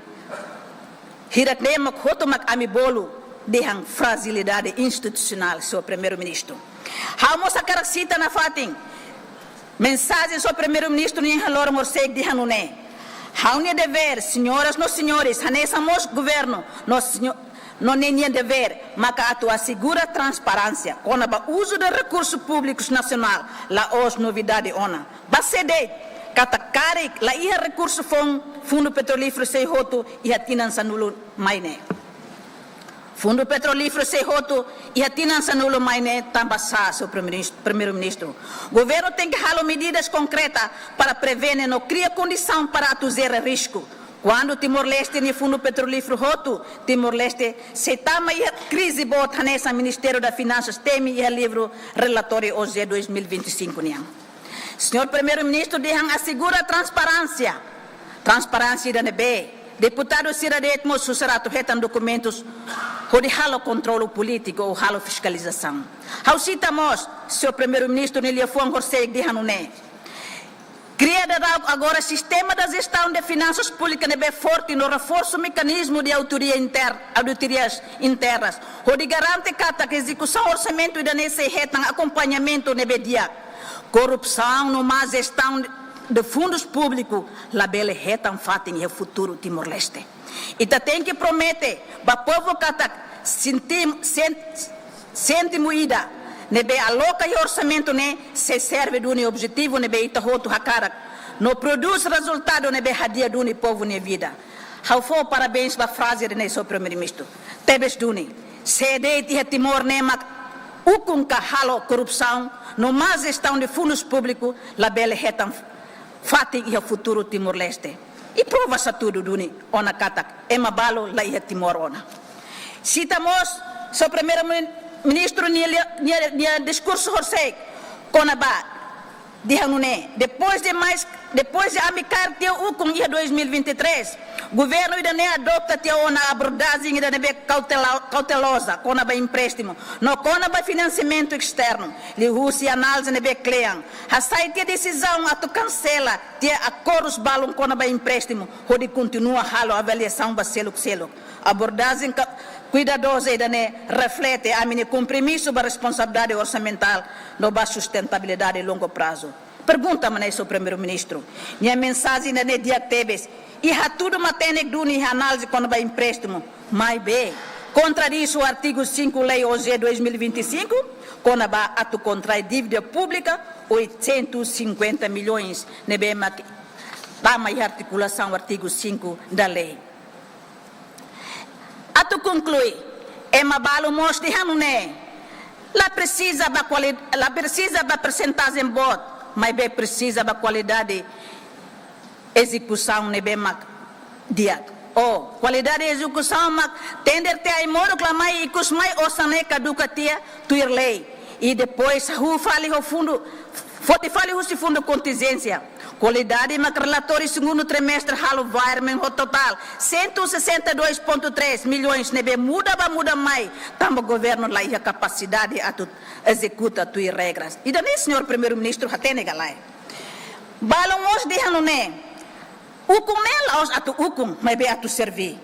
hirat nemak hotomak amibolo dehang fragilidade institucional seu primeiro-ministro hamos a cita na fating mensagem sobre o primeiro-ministro nem halor morseg de hanuné. Haunia dever, senhoras e senhores, hanesamos governo, não nem dever, mas que assegura transparência, com o uso de recursos públicos nacional, lá os novidade ona. Basede, katakari, lá ia recurso fundo petrolífero sei roto e atinan sanulo maine. Fundo petrolífero sei roto e atinan sanulo maine tambasa seu primeiro-ministro. Governo tem que halar medidas concretas para prevenir não cria condição para atuzir risco. Quando Timor-Leste nem fundo petrolífero roto, Timor-Leste se tama e crise bota nessa Ministério das Finanças teme e livro relatório hoje 2025 niang. Senhor primeiro-ministro deixam assegura transparência da NB. Deputado Siradetmo susarato retam documentos onde halo controle político ou halo fiscalização. How citamos, seu primeiro-ministro Niliafuan Horseg de Hanuné. Criada agora sistema da gestão de finanças públicas nebe forte no reforço mecanismo de auditorias internas, onde garante que a execução orçamento e da nesse retam acompanhamento nebe dia. Corrupção no má gestão de fundos públicos, la bele retam fatem e futuro Timor-Leste. E tem que prometer, para o povo que sente moída, nebe aloca e orçamento ne se serve do objetivo nebe itahoto hakara, não produz resultado nebe hadia do povo ne vida. How for parabéns para a frase de seu primeiro-ministro. Tebes duni, cede e Timor nema ukun ka halo corrupção, no má gestão de fundos públicos, la bele retam fating e futuro Timor-Leste. E prova sa tudo duni ona katak ema balo la ia Timor ona. Citamos seu primeiro-ministro nia discurso horsei konaba dihanune depois de amicar teu ukon ia 2023 governo ida ne adopta teu ona abordagem ida ne cautelosa konaba empréstimo no konaba financiamento externo li Rússia análise ne be clean hasai tia decisão atu cancela tia acordos balon konaba empréstimo hodi continua halo avaliação baselo abordagem cuidadosa ida ne reflete a mini compromisso da responsabilidade orçamental no ba sustentabilidade a longo prazo. Pergunta-me seu primeiro-ministro, minha mensagem na dia tebes e ha tudo matenek duni análise quando vai empréstimo, mas bem, contradiz o artigo 5 lei OG 2025, quando vai atu contrai dívida pública 850 milhões, nebema tama e articulação artigo 5 da lei. Atu conclui, é mabalo mostre hanuné, la precisa da percentagem bot, mas bem precisa da qualidade execução nebe mak dia qualidade de execução mak tender te ai moro clamai e cusmai osane caduca tia tuir lei e depois fale o fundo fale o fundo contingência qualidade mak relatório segundo trimestre halo environment o total 162,3 milhões nebe muda mais tambo governo lá a capacidade a executa tuir regras e daí senhor primeiro-ministro hatene galai balon os de hanuné ukun nela os atu ukun mas be atu servir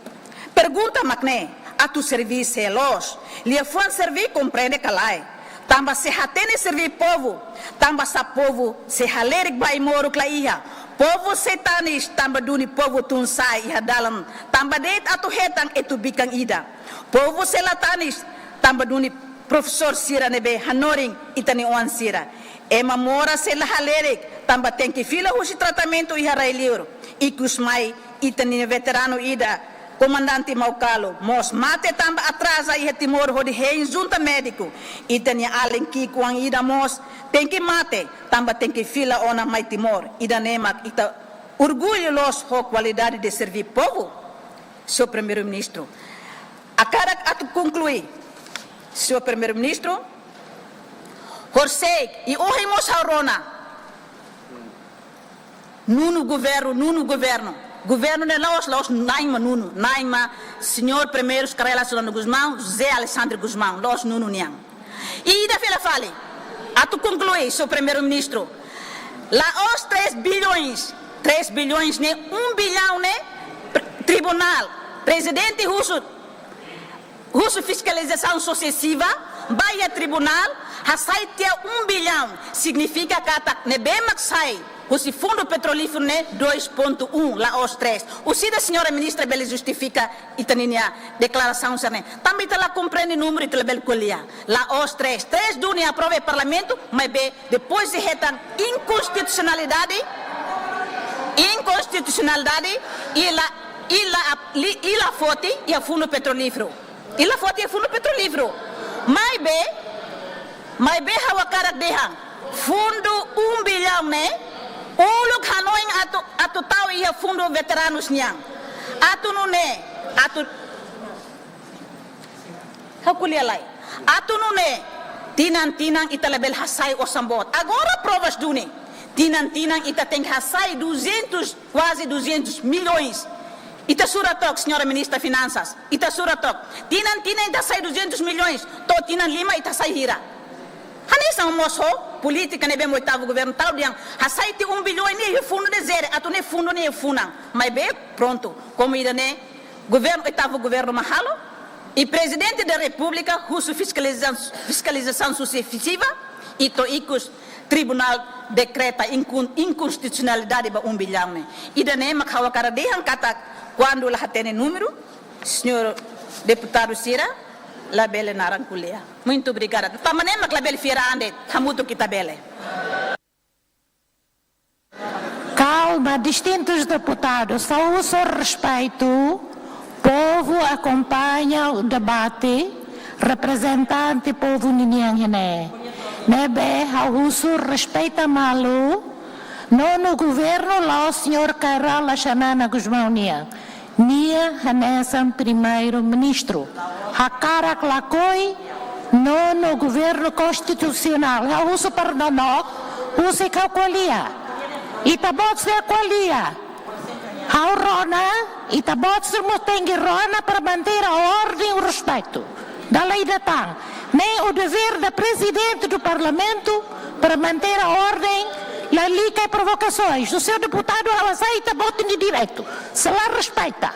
pergunta makne atu servir se los lia fon servir compreende calai tamba se hatene servir povo tamba sa povo se halerik bai moro claia povo setanis tamba duni povo tunsai iha dalam tamba deit atu hetang etu bikang ida. Povo selatanis tamba duni professor sira nebe hanoring itani oan sira. Ema mora sela halerik tamba tenki fila husi tratamento iha railiur. Ikus mai itani veterano ida comandante Maukalo, mos mate tamba atrasa iha timor hodi hein junta médico. Itani alen kiku ang ida mos tenki mate tamba tenki fila ona mai timor. Ida nemak ita orgulho los ho qualidade de servir povo. Senhor primeiro-ministro, a cara atu concluir, senhor primeiro-ministro, Horsei e orimos haurona. Nuno governo. Governo de los naima nuno, naima senhor primeiro Carela Solano Guzmão, José Alessandro Guzmão, los nuno niang. E da fila fale, atu concluir, senhor primeiro-ministro, lá os 3 bilhões né, 1 bilhão né, tribunal, presidente russo fiscalização sucessiva, Bahia Tribunal, sai ter 1 bilhão, significa que ne bem sai, o fundo petrolífero né 2.1 lá os 3. O se da senhora ministra bela justifica itania declaração né. Também ela compreende número e bela colia. Lá os 3 dunia aprova o parlamento, mas depois de retan inconstitucionalidade e la foto e a fundo petrolífero. E la foto e a fundo petrolífero. Mas be hawa cara deha fundo 1 bilhão né? Uluk hanoing atu tau ia fundo veteranos niang. Atu nune hakulia lai. Atu nune tinang ita label hasai osambot. Agora provas dune. Tinang ita tem hasai 200, quase 200 milhões. Ita suratok, senhora ministra Finanças. Ita suratok. Tinang ita sai 200 milhões. To tinang 5 ita sai hira. Hanisa moso política ne bem oitavo governo tal diang hasaiti 1 bilhão ne fundo de zero atu ne fundo ne funang mas bem pronto como ida ne governo oitavo governo mahalo e presidente da república russo fiscalização sucessiva e to icos tribunal decreta inconstitucionalidade ba 1 bilhão ne ida ne makawa cara dehan kata quando la hatene número senhor deputado Sira la bele naranculia. Muito obrigada. Tamane mak la bele fiera ande, hamuto kita bele. Calma, distintos deputados, só o seu respeito. O povo acompanha o debate. Representante povo Niniangene. Nebe, o seu respeita malo. No governo lá o senhor Carela Xanana Guzmão Niang. Nia Hanesan primeiro-ministro. Hakara Klakoi no governo constitucional. Ha uso perdonok, uso kaukolia. Itabot se kolia. Ha rona, itabot se motengi rona para manter a ordem e o respeito. Da lei da TAN. Nem o dever da presidente do parlamento para manter a ordem la liga e provocações. O seu deputado aceita bote de direito. Se lá respeita.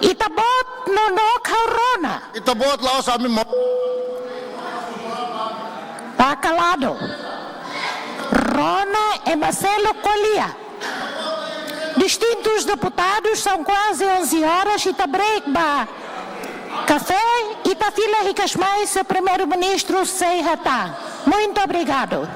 Itabot no corona. Itabot lá os amigos. Tá calado. Rona e Marcelo Colia. Distintos deputados, são quase 11 horas e tá break ba café e tá fila ricas mais o primeiro-ministro Seihatan. Muito obrigado.